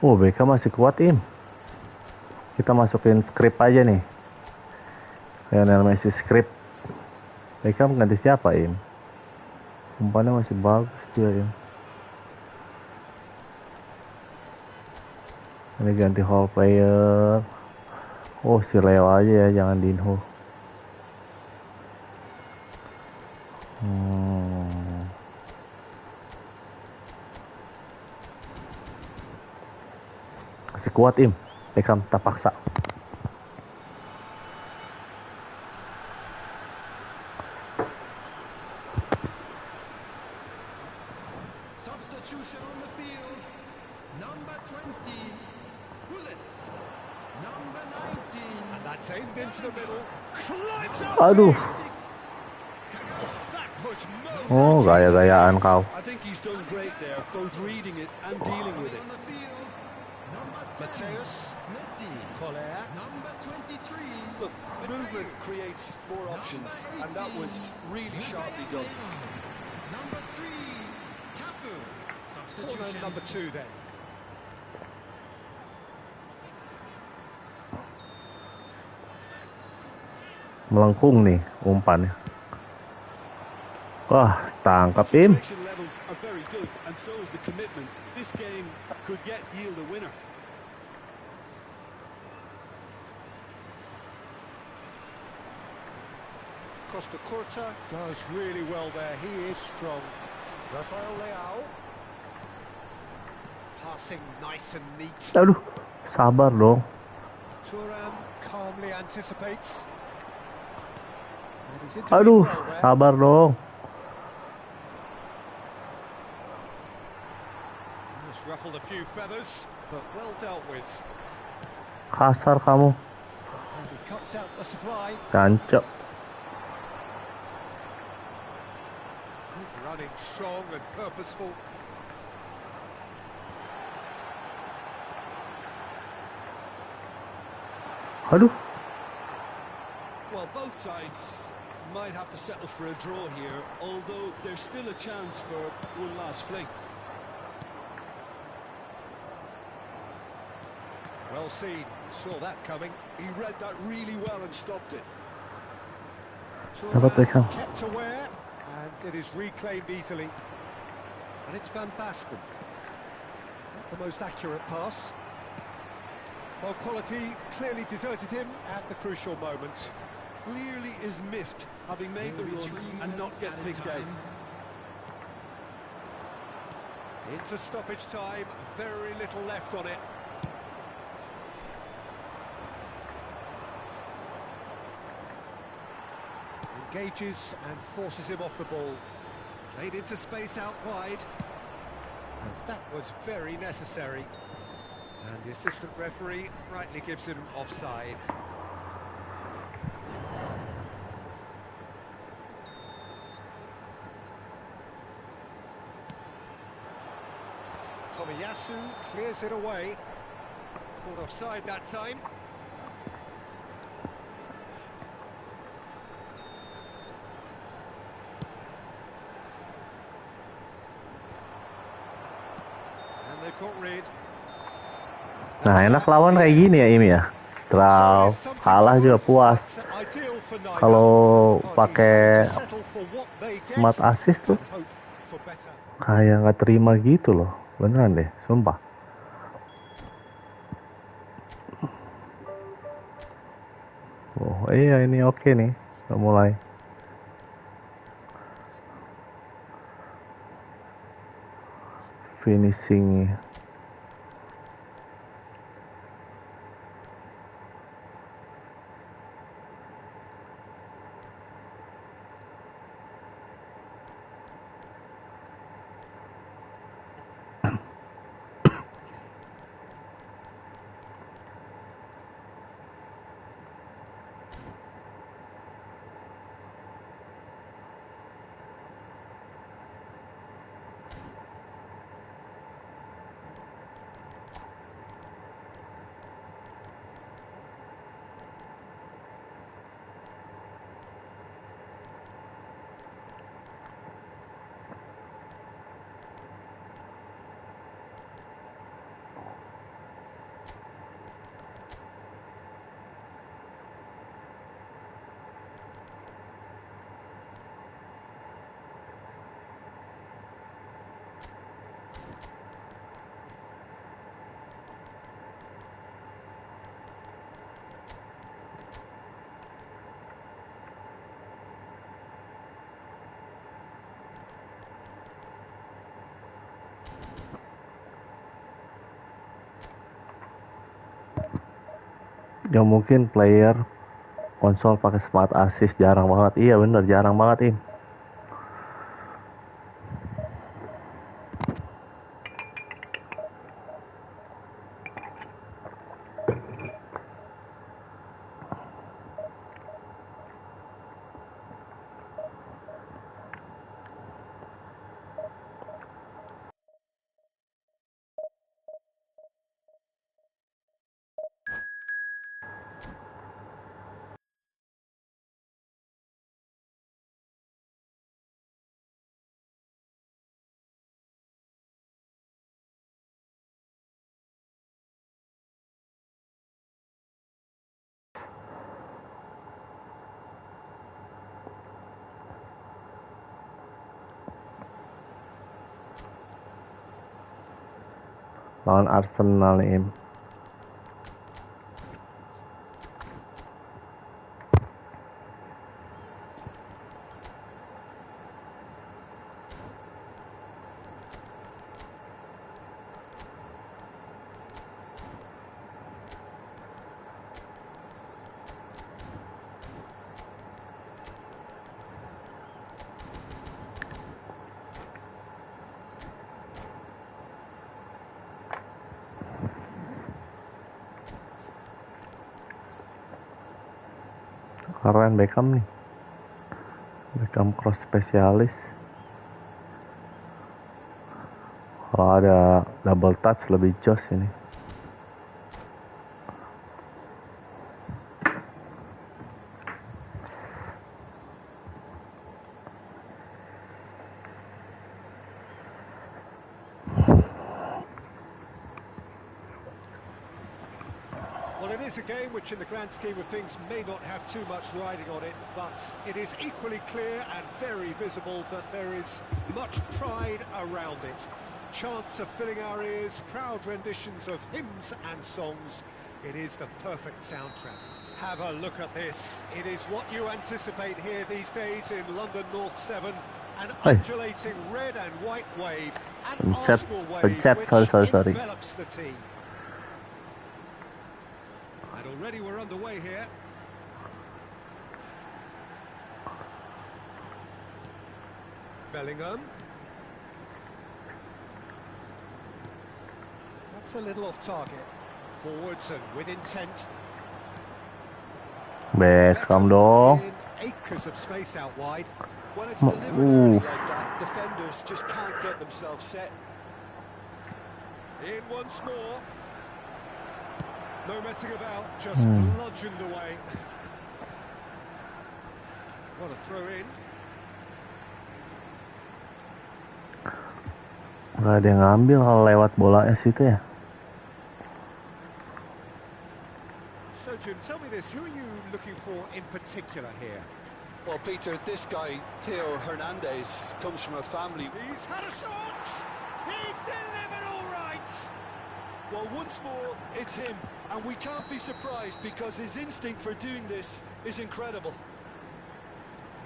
Oh, BK masih kuat, Im. Kita masukin script aja nih. Lionel Messi script. BK ganti siapa, Im? Umpannya masih bagus dia, Im. Ini ganti hall player. Oh, si Leo aja ya, jangan Dinho. Masih kuat, Im. Beckham tak paksa. Substitution on the field. Number 20, Bullets. Number 19. And that's aimed into the middle. Climbs up. Aduh. That was no. Oh, gaya-gayaan kau. I think he's done great there, both reading it and dealing with it. On the field. Number 10, Mateus. Messi. Collier. Number 23. Look, movement creates more options, and that was really sharply done. Number 3, Cafu. Corner Substitution. number 2 then. Melengkung nih umpannya. Wah, tangkap, Im. Concentration levels are very good, and so is the commitment. This game could yet yield a winner. Costa Curta does really well there. He is strong. Rafael Leao. Passing nice and neat. Aduh, sabar dong. Thuram calmly anticipates. And he's interviewed Aduh, well there. sabar dong. Just ruffled a few feathers, but well dealt with. Kasar kamu. And he cuts out the supply. Gancok. Good running, strong and purposeful. Aduh. Well, both sides might have to settle for a draw here, although there's still a chance for one last fling. Well seen, saw that coming. He read that really well and stopped it. Dapat Beckham. Kept aware, and it is reclaimed easily. And it's Van Basten. Not the most accurate pass. Well, quality clearly deserted him at the crucial moment. Clearly is miffed, having made the run and not get picked out. Into stoppage time, very little left on it. Engages and forces him off the ball. Played into space out wide. And that was very necessary. And the assistant referee rightly gives him offside. Tomiyasu clears it away. Caught offside that time. And they've got rid. Nah, enak lawan kayak gini ya, Im ya. Draw, kalah juga puas. Kalau pakai smart assist tuh kayak nggak terima gitu loh, beneran deh, sumpah. Oh iya, ini oke nih, udah mulai. Finishing. Ya mungkin player konsol pakai smart assist jarang banget. Iya bener, jarang banget, Im. Lawan Arsenal nih, Im. Keren Beckham nih. Beckham cross spesialis. Kalau ada double touch lebih jos ini. it is a game which in the grand scheme of things may not have too much riding on it, but it is equally clear and very visible that there is much pride around it. Chants are filling our ears, proud renditions of hymns and songs. It is the perfect soundtrack. Have a look at this. It is what you anticipate here these days in London North 7. An undulating red and white wave, an Arsenal wave which envelops the team. And already we're underway here. Bellingham. That's a little off target. Forwards and with intent. Beckham dong. Acres of space out wide. When it's delivered early like that, defenders just can't get themselves set. In once more. No messing about, just bludgeoned away. What a throw in. Gak ada yang ngambil kalau lewat bola situ ya. So Jim, tell me this, who are you looking for in particular here? Well, Peter, this guy, Theo Hernandez, comes from a family. He's had a shot! He's delivered all right! Well, once more, it's him. And we can't be surprised because his instinct for doing this is incredible.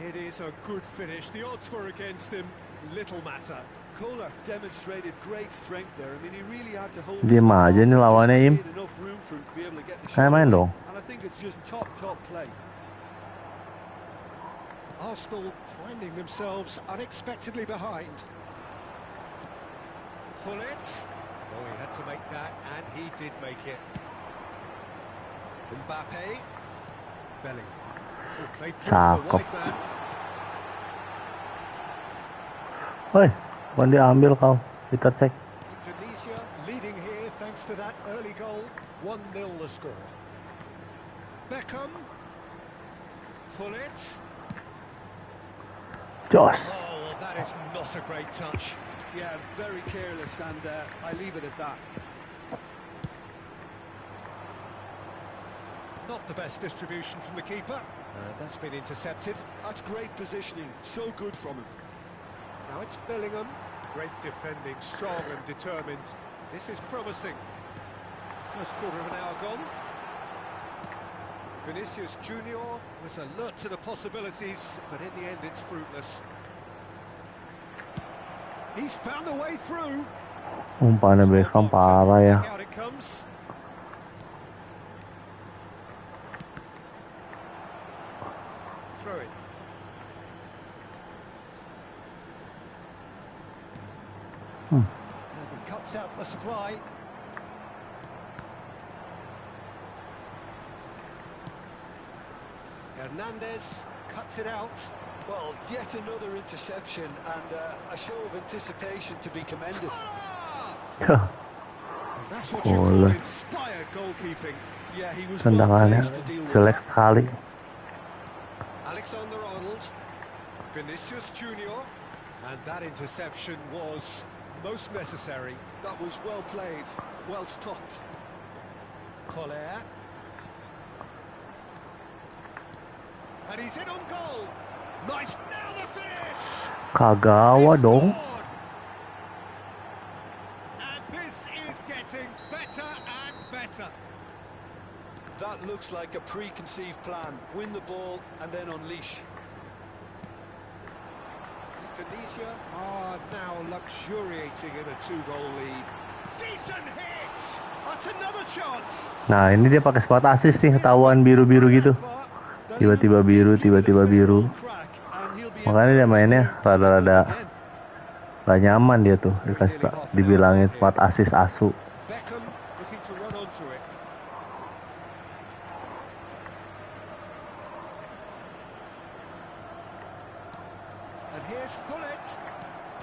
It is a good finish. The odds were against him. Little matter. Kohler demonstrated great strength there. I mean, he really had to hold Diam aja nih lawannya, Im. enough room for him to be able to get the Kayak shot. main dong. And I think it's just top play. Arsenal finding themselves unexpectedly behind. Hullet. Oh, he had to make that, and he did make it. Mbappe. Bellingham. Oh, played through for the wide man. Woi, bukan diambil kau. Kita cek. Indonesia leading here thanks to that early goal. 1-0 the score. Beckham. Hullet. Josh. Oh, well, that is not a great touch. Yeah, very careless, and I leave it at that. Not the best distribution from the keeper. That's been intercepted. That's great positioning, so good from him. Now it's Bellingham. Great defending, strong and determined. This is promising. First quarter of an hour gone. Vinicius Junior was alert to the possibilities, but in the end it's fruitless. He's found a way through. Umpannya Beckham parah ya. Out it comes. Throw it. And he cuts out the supply. Hernandez cuts it out. Well, yet another interception and a show of anticipation to be commended. And that's what you call inspired goalkeeping. Yeah, he was Tendangannya well placed to deal with jelek that. sekali. Alexander-Arnold, Vinicius Junior, and that interception was most necessary. That was well played, well stopped. Kohler. And he's in on goal. Nice, now the finish! Kagawa They dong. scored. And this is getting better and better. That looks like a preconceived plan. Win the ball and then unleash. Indonesia are now luxuriating in a 2-goal lead. Decent hit! That's another chance! Nah, ini dia pakai spot assist nih, ketahuan biru-biru gitu. Tiba-tiba biru, tiba-tiba biru. Makanya dia mainnya rada-rada gak nyaman dia tuh, dibilangin spot assist asu. Beckham looking to run onto it. And here's Hullet.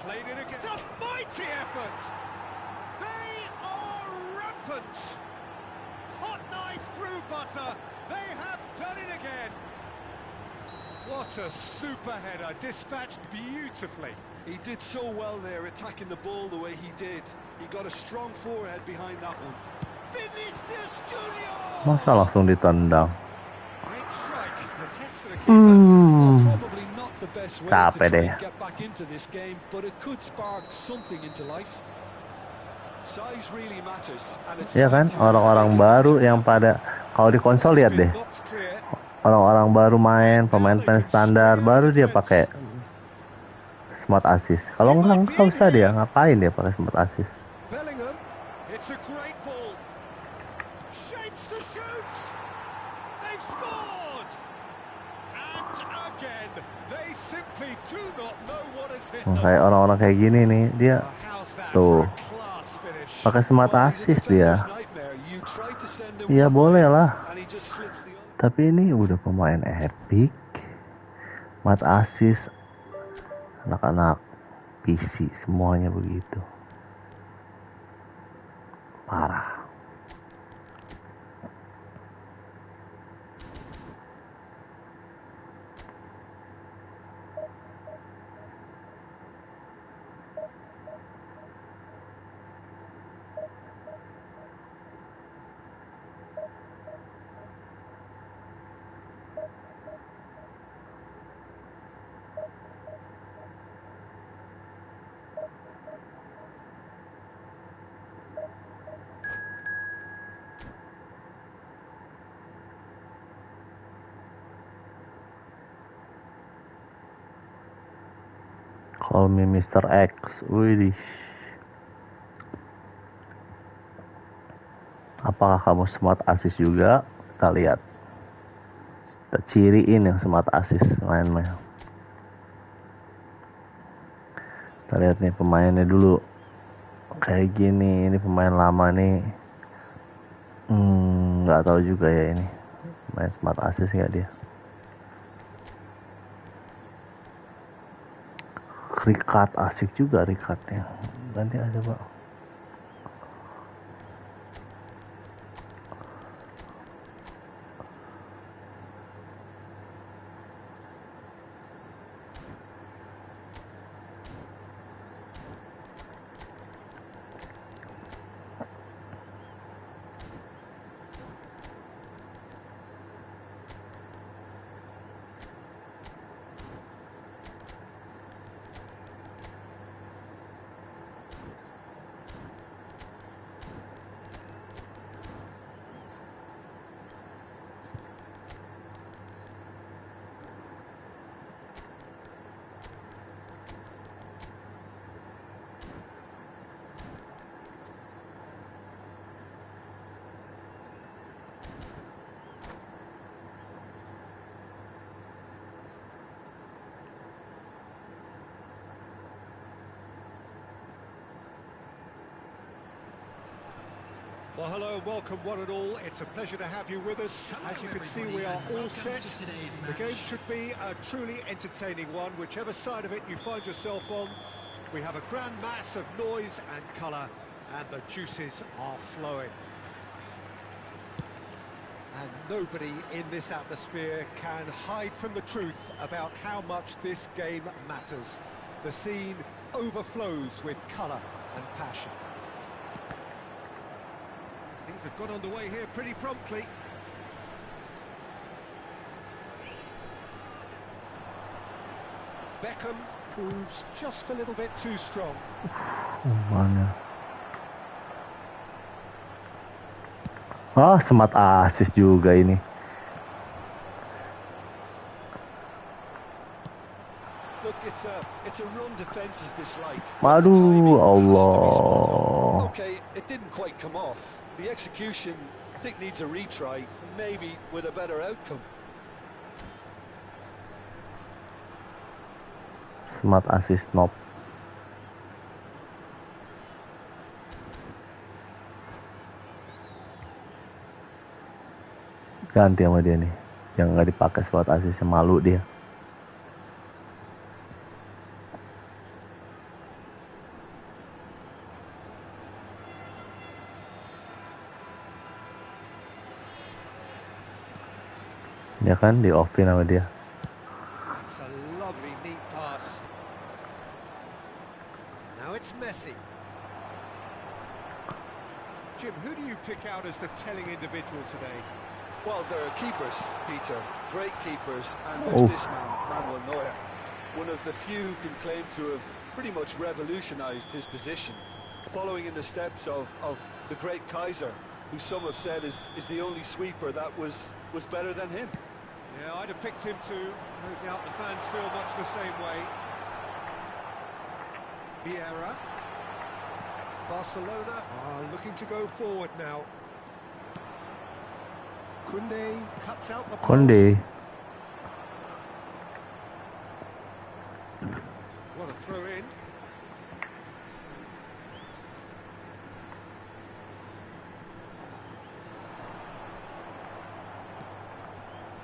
Played it against a mighty effort. They are rampant. Hot knife through butter. They have done it again. What a super header, dispatched beautifully. He did so well there, attacking the ball the way he did. He got a strong forehead behind that one. Masa langsung ditendang? Great strike. The test for the keeper. Probably not the best way to Capek try deh. and get back into this game, but it could spark something into life. Size really matters, and it's Ya kan, time to orang-orang make it baru matter yang now. pada kalau di konsol lihat deh, Knocked clear. orang-orang baru main, pemain-pemain standar baru dia pakai smart assist. Kalau enggak usah dia, ngapain dia pakai smart assist? Bellingham. It's a great ball. Shapes to shoot. They've scored. And again, they simply do not know what has hit them. Kayak orang-orang kayak gini nih, dia How's that tuh for a class finish? pakai smart Well, he's a assist dia. defender's nightmare. You try to send him Ya one boleh way, lah. and he just slips the other. Tapi ini udah pemain epic, smart assist, anak-anak PC semuanya begitu. Parah. Call me Mr. X. Widih. Apakah kamu smart assist juga? Kita lihat. Kita ciriin yang smart assist main-main. Kita lihat nih pemainnya dulu. Kayak gini, ini pemain lama nih. Nggak tahu juga ya ini. Main smart assist nggak dia? Rikat asik juga Rikatnya. Ganti aja Pak. Well, hello and welcome one and all. It's a pleasure to have you with us. As you can see, we are all set. The game should be a truly entertaining one, whichever side of it you find yourself on. We have a grand mass of noise and colour, and the juices are flowing. And nobody in this atmosphere can hide from the truth about how much this game matters. The scene overflows with colour and passion. Things have got underway here pretty promptly. Beckham proves just a little bit too strong. Mana? Oh, smart assist juga ini. Look, it's a run defense is dislike. Aduh, Allah. Okay, it didn't quite come off. The execution, I think, needs a retry, maybe with a better outcome. Smart assist knob. Ganti sama dia nih. Yang nggak dipakai smart assist, malu dia. Ya kan, di offin sama dia. It's a lovely neat pass. Now it's Messi. Jim, who do you pick out as the telling individual today? Well, there are keepers, Peter, great keepers, and there's this man, Manuel Neuer, one of the few who can claim to have pretty much revolutionised his position, following in the steps of the great Kaiser, who some have said is the only sweeper that was better than him. Yeah, I'd have picked him too. No doubt the fans feel much the same way. Vieira. Barcelona are looking to go forward now. Koundé cuts out the pass. Koundé. What a throw in.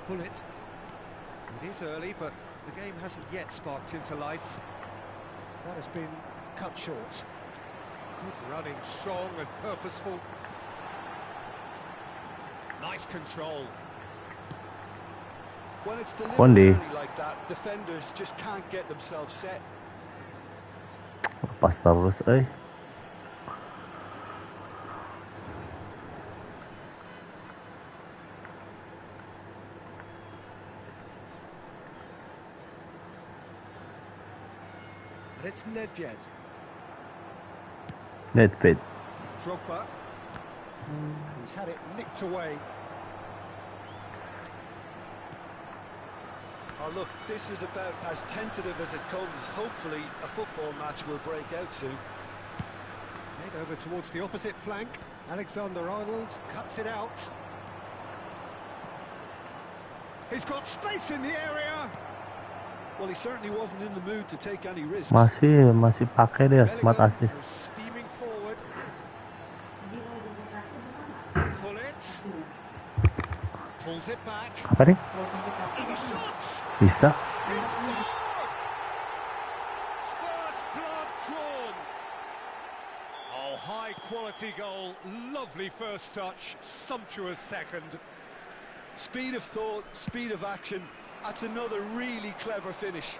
Pull it. It is early, but the game hasn't yet sparked into life. That has been cut short. Good running, strong and purposeful. Nice control. When it's delivered Koundé. early like that, defenders just can't get themselves set. Lepas terus, And it's Nedved. Nedved. Drogba. And he's had it nicked away. Oh, look, this is about as tentative as it comes. Hopefully, a football match will break out soon. Played over towards the opposite flank. Alexander-Arnold cuts it out. He's got space in the area. Well, he certainly wasn't in the mood to take any risks. Masih pakai dia smart Bellingham assist. goes steaming forward. Pull it. Pulls it back. Apa nih? And the shot! Bisa? He scored! First blood drawn. Oh, high quality goal. Lovely first touch. Sumptuous second. Speed of thought, speed of action. That's another really clever finish.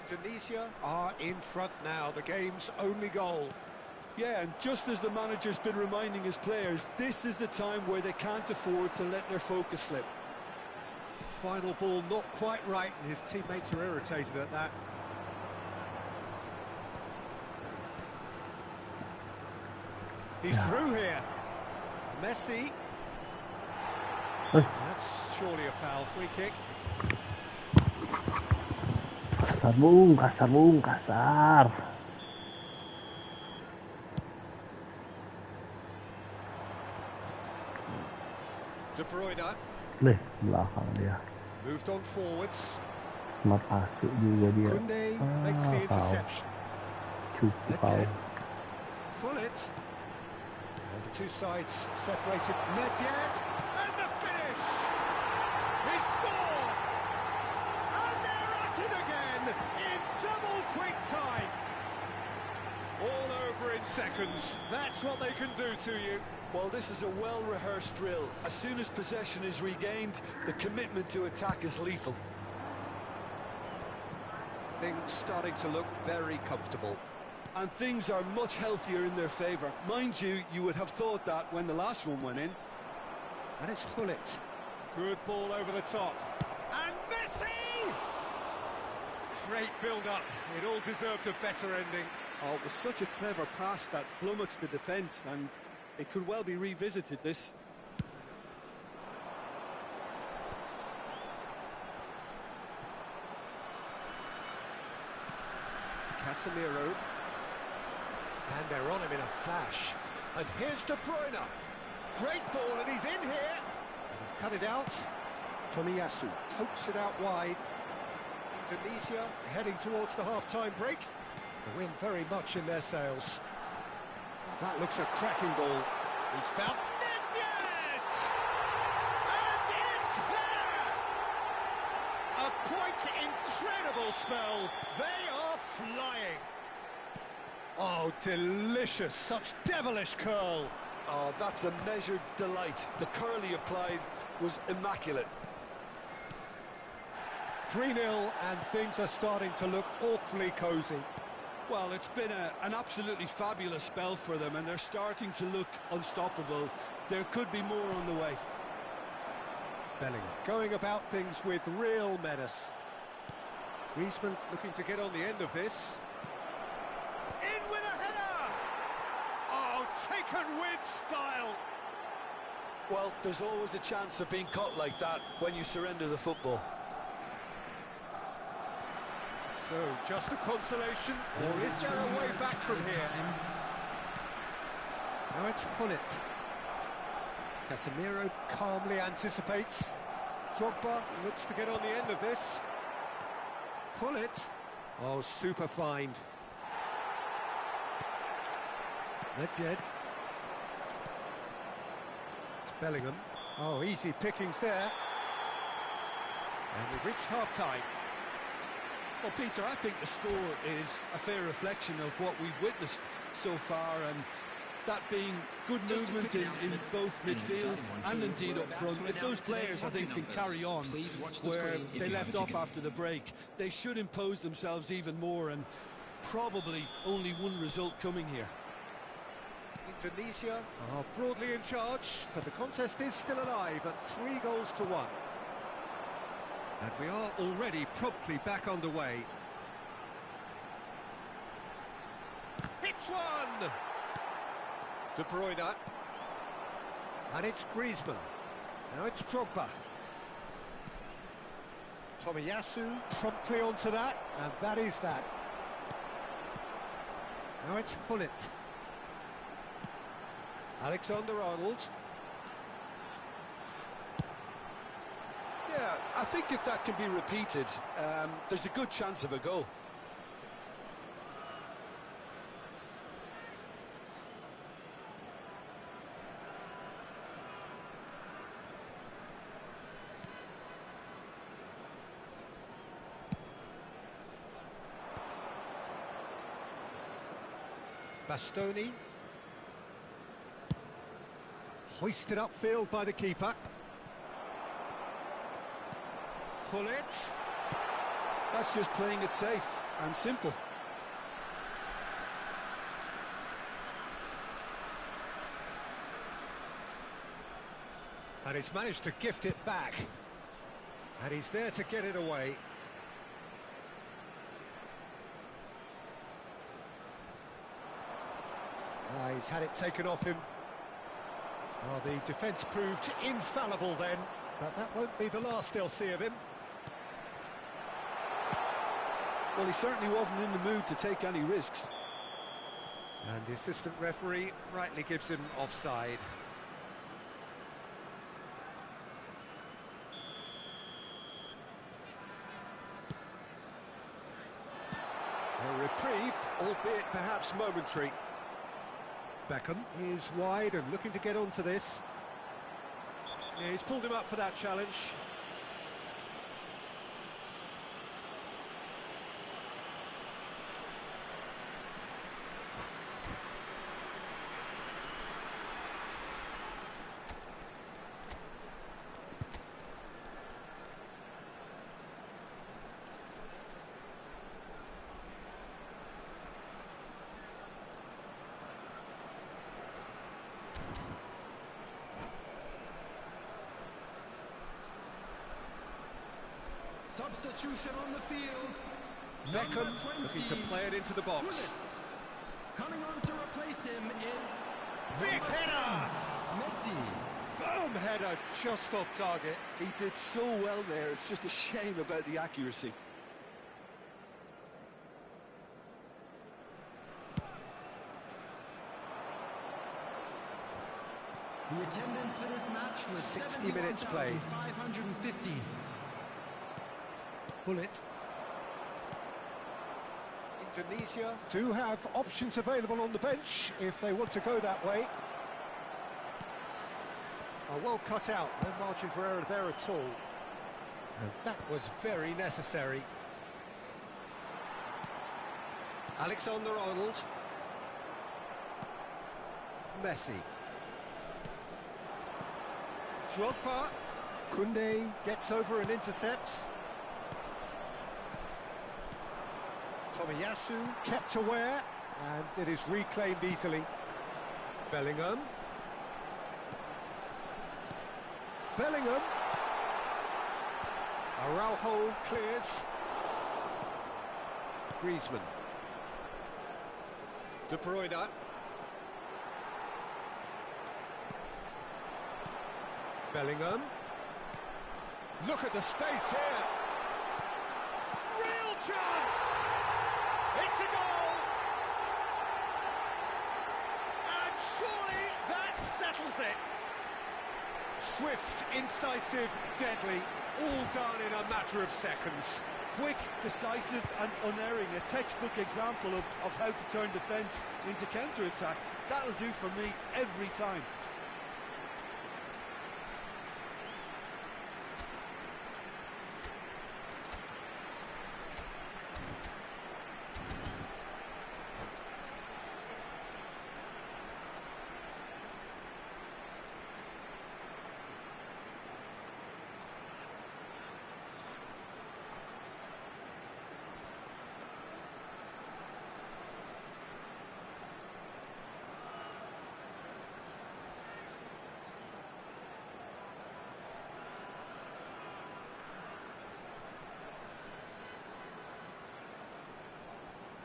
Indonesia are in front now. The game's only goal. Yeah, and just as the manager's been reminding his players, this is the time where they can't afford to let their focus slip. Final ball not quite right, and his teammates are irritated at that. He's through here. Messi. That's surely a foul. Free kick. Kasar bung, kasar. De Bruyne. Belakang dia. Moved on forwards. Smart masuk juga dia. Koundé makes the interception. Cukup kau. Pull it. And the two sides separated. Nedved. And the finish! He scored! And they're at it again in double quick time. All over in seconds. That's what they can do to you. Well, this is a well-rehearsed drill. As soon as possession is regained, the commitment to attack is lethal. Things starting to look very comfortable. And things are much healthier in their favour. Mind you, you would have thought that when the last one went in. And it's Hullet. Good ball over the top. And Messi! Great build-up. It all deserved a better ending. Oh, it was such a clever pass that flummoxed the defence, and it could well be revisited, this. Casemiro. And they're on him in a flash. And here's De Bruyne. Great ball, and he's in here. And he's cut it out. Tomiyasu pokes it out wide. Indonesia heading towards the half-time break. The wind very much in their sails. That looks a cracking ball. He's found Nedved! And it's there! A quite incredible spell. They are flying. Oh, delicious. Such devilish curl. Oh, that's a measured delight. The curl he applied was immaculate. 3-0, and things are starting to look awfully cosy. Well, it's been an absolutely fabulous spell for them, and they're starting to look unstoppable. There could be more on the way. Bellingham going about things with real menace. Griezmann looking to get on the end of this. In with a header! Oh, taken with style! Well, there's always a chance of being caught like that when you surrender the football. So, just a consolation, or is there a way back from here? Now it's Gullit. Casemiro calmly anticipates. Drogba looks to get on the end of this. Gullit. Oh, super find. Nedved. It's Bellingham. Oh, easy pickings there. And we've reached half-time. Well, Peter, I think the score is a fair reflection of what we've witnessed so far, and that being good movement in both midfield and indeed up front. If those players, I think, can carry on where they left off after the break, they should impose themselves even more, and probably only one result coming here. Indonesia are broadly in charge, but the contest is still alive at 3-1. And we are already promptly back underway. Hits one! De Bruyne. And it's Griezmann. Now it's Drogba. Tomiyasu promptly onto that, and that is that. Now it's Gullit. Alexander-Arnold. Yeah, I think if that can be repeated, there's a good chance of a goal. Bastoni. Hoisted upfield by the keeper. Gullit. That's just playing it safe and simple. And he's managed to gift it back. And he's there to get it away. He's had it taken off him. Well, the defence proved infallible then, but that won't be the last they'll see of him. Well, he certainly wasn't in the mood to take any risks. And the assistant referee rightly gives him offside. A reprieve, albeit perhaps momentary. Beckham is wide and looking to get onto this. Yeah, he's pulled him up for that challenge. Substitution on the field. Beckham Number 20, looking to play it into the box. Gullit. Coming on to replace him is Big header! Messi. Firm header just off target. He did so well there, it's just a shame about the accuracy. The attendance for this match was 60 minutes played. 550. Gullit. Indonesia do have options available on the bench if they want to go that way. Oh, well cut out, no margin for error there at all. And that was very necessary. Alexander-Arnold. Messi. Drogba. Koundé gets over and intercepts. Tomiyasu kept aware, and it is reclaimed easily. Bellingham. Araujo clears. Griezmann. De Bruyne. Bellingham. Look at the space here. Real chance! It's a goal! And surely that settles it. Swift, incisive, deadly, all done in a matter of seconds. Quick, decisive and unerring, a textbook example of how to turn defence into counter-attack. That'll do for me every time.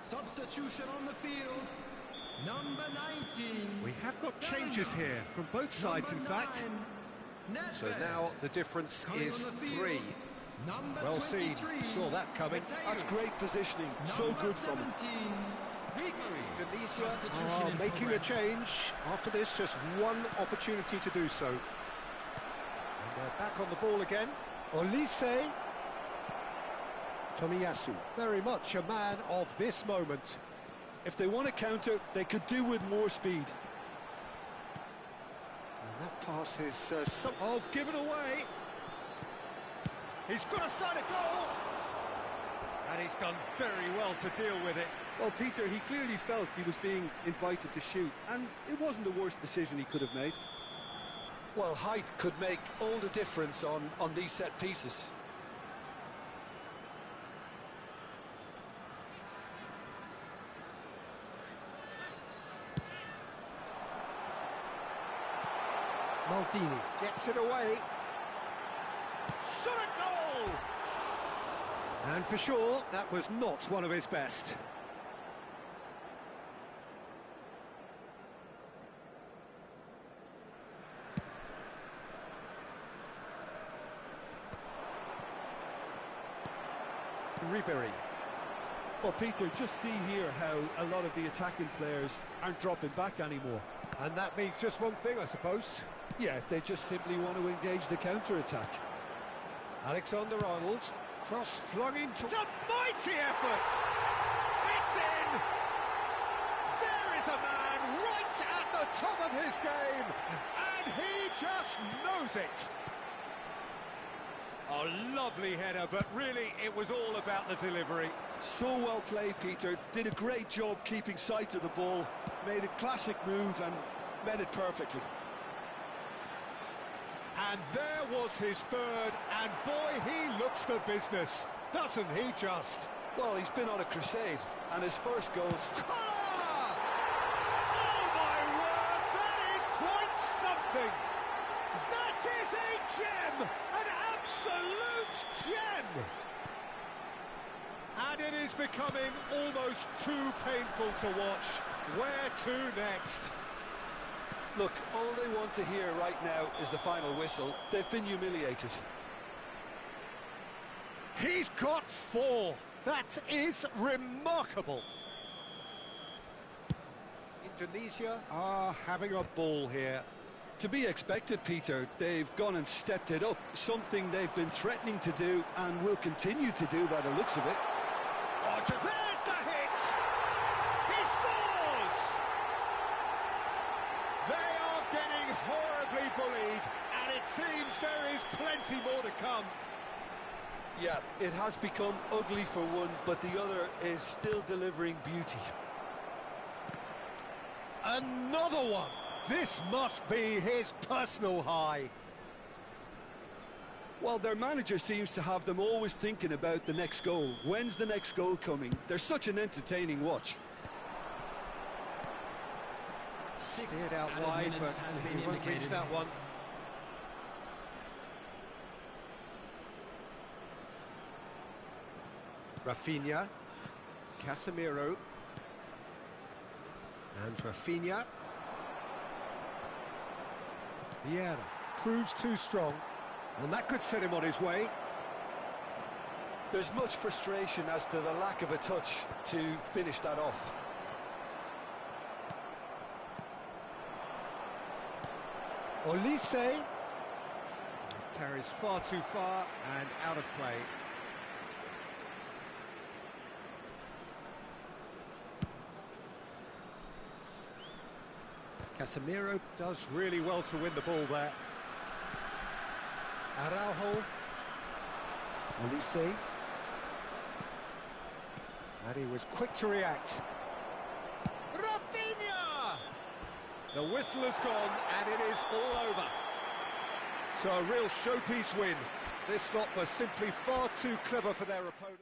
Substitution on the field, number 19. We have got changes here from both sides, in fact. So now the difference is 3. Well seen, saw that coming. That's great positioning, so good from him. Tunisia are making a change. After this, just one opportunity to do so. And they're back on the ball again. Olise. Tomiyasu, very much a man of this moment. If they want to counter, they could do with more speed. And that pass is given away. He's got a side of goal. And he's done very well to deal with it. Well, Peter, he clearly felt he was being invited to shoot, and it wasn't the worst decision he could have made. Well, height could make all the difference on these set pieces. Maldini gets it away. Shot a goal! And for sure, that was not one of his best. Ribery. Well, Peter, just see here how a lot of the attacking players aren't dropping back anymore. And that means just one thing, I suppose. Yeah, they just simply want to engage the counter-attack. Alexander-Arnold, cross flung into... It's a mighty effort! It's in! There is a man right at the top of his game, and he just knows it! A lovely header, but really it was all about the delivery. So well played, Peter. Did a great job keeping sight of the ball, made a classic move and met it perfectly. And there was his third, and boy, he looks the business, doesn't he just? Well, he's been on a crusade, and his first goal's... Oh my word, that is quite something! That is a gem! An absolute gem! And it is becoming almost too painful to watch. Where to next? Look, all they want to hear right now is the final whistle. They've been humiliated. He's got 4. That is remarkable. Indonesia are having a ball here. To be expected, Peter. They've gone and stepped it up, something they've been threatening to do and will continue to do by the looks of it. Oh, there's the hit! He scores! They are getting horribly bullied, and it seems there is plenty more to come. Yeah, it has become ugly for one, but the other is still delivering beauty. Another one! This must be his personal high. Well, their manager seems to have them always thinking about the next goal. When's the next goal coming? They're such an entertaining watch. Steered out wide, but he won't reach that one. Rafinha, Casemiro, and Rafinha. Vieira proves too strong, and that could set him on his way. There's much frustration as to the lack of a touch to finish that off. Olise carries far too far and out of play. Casemiro does really well to win the ball there. Araujo. Olise. And he was quick to react. Rafinha! The whistle has gone and it is all over. So a real showpiece win. This lot was simply far too clever for their opponent.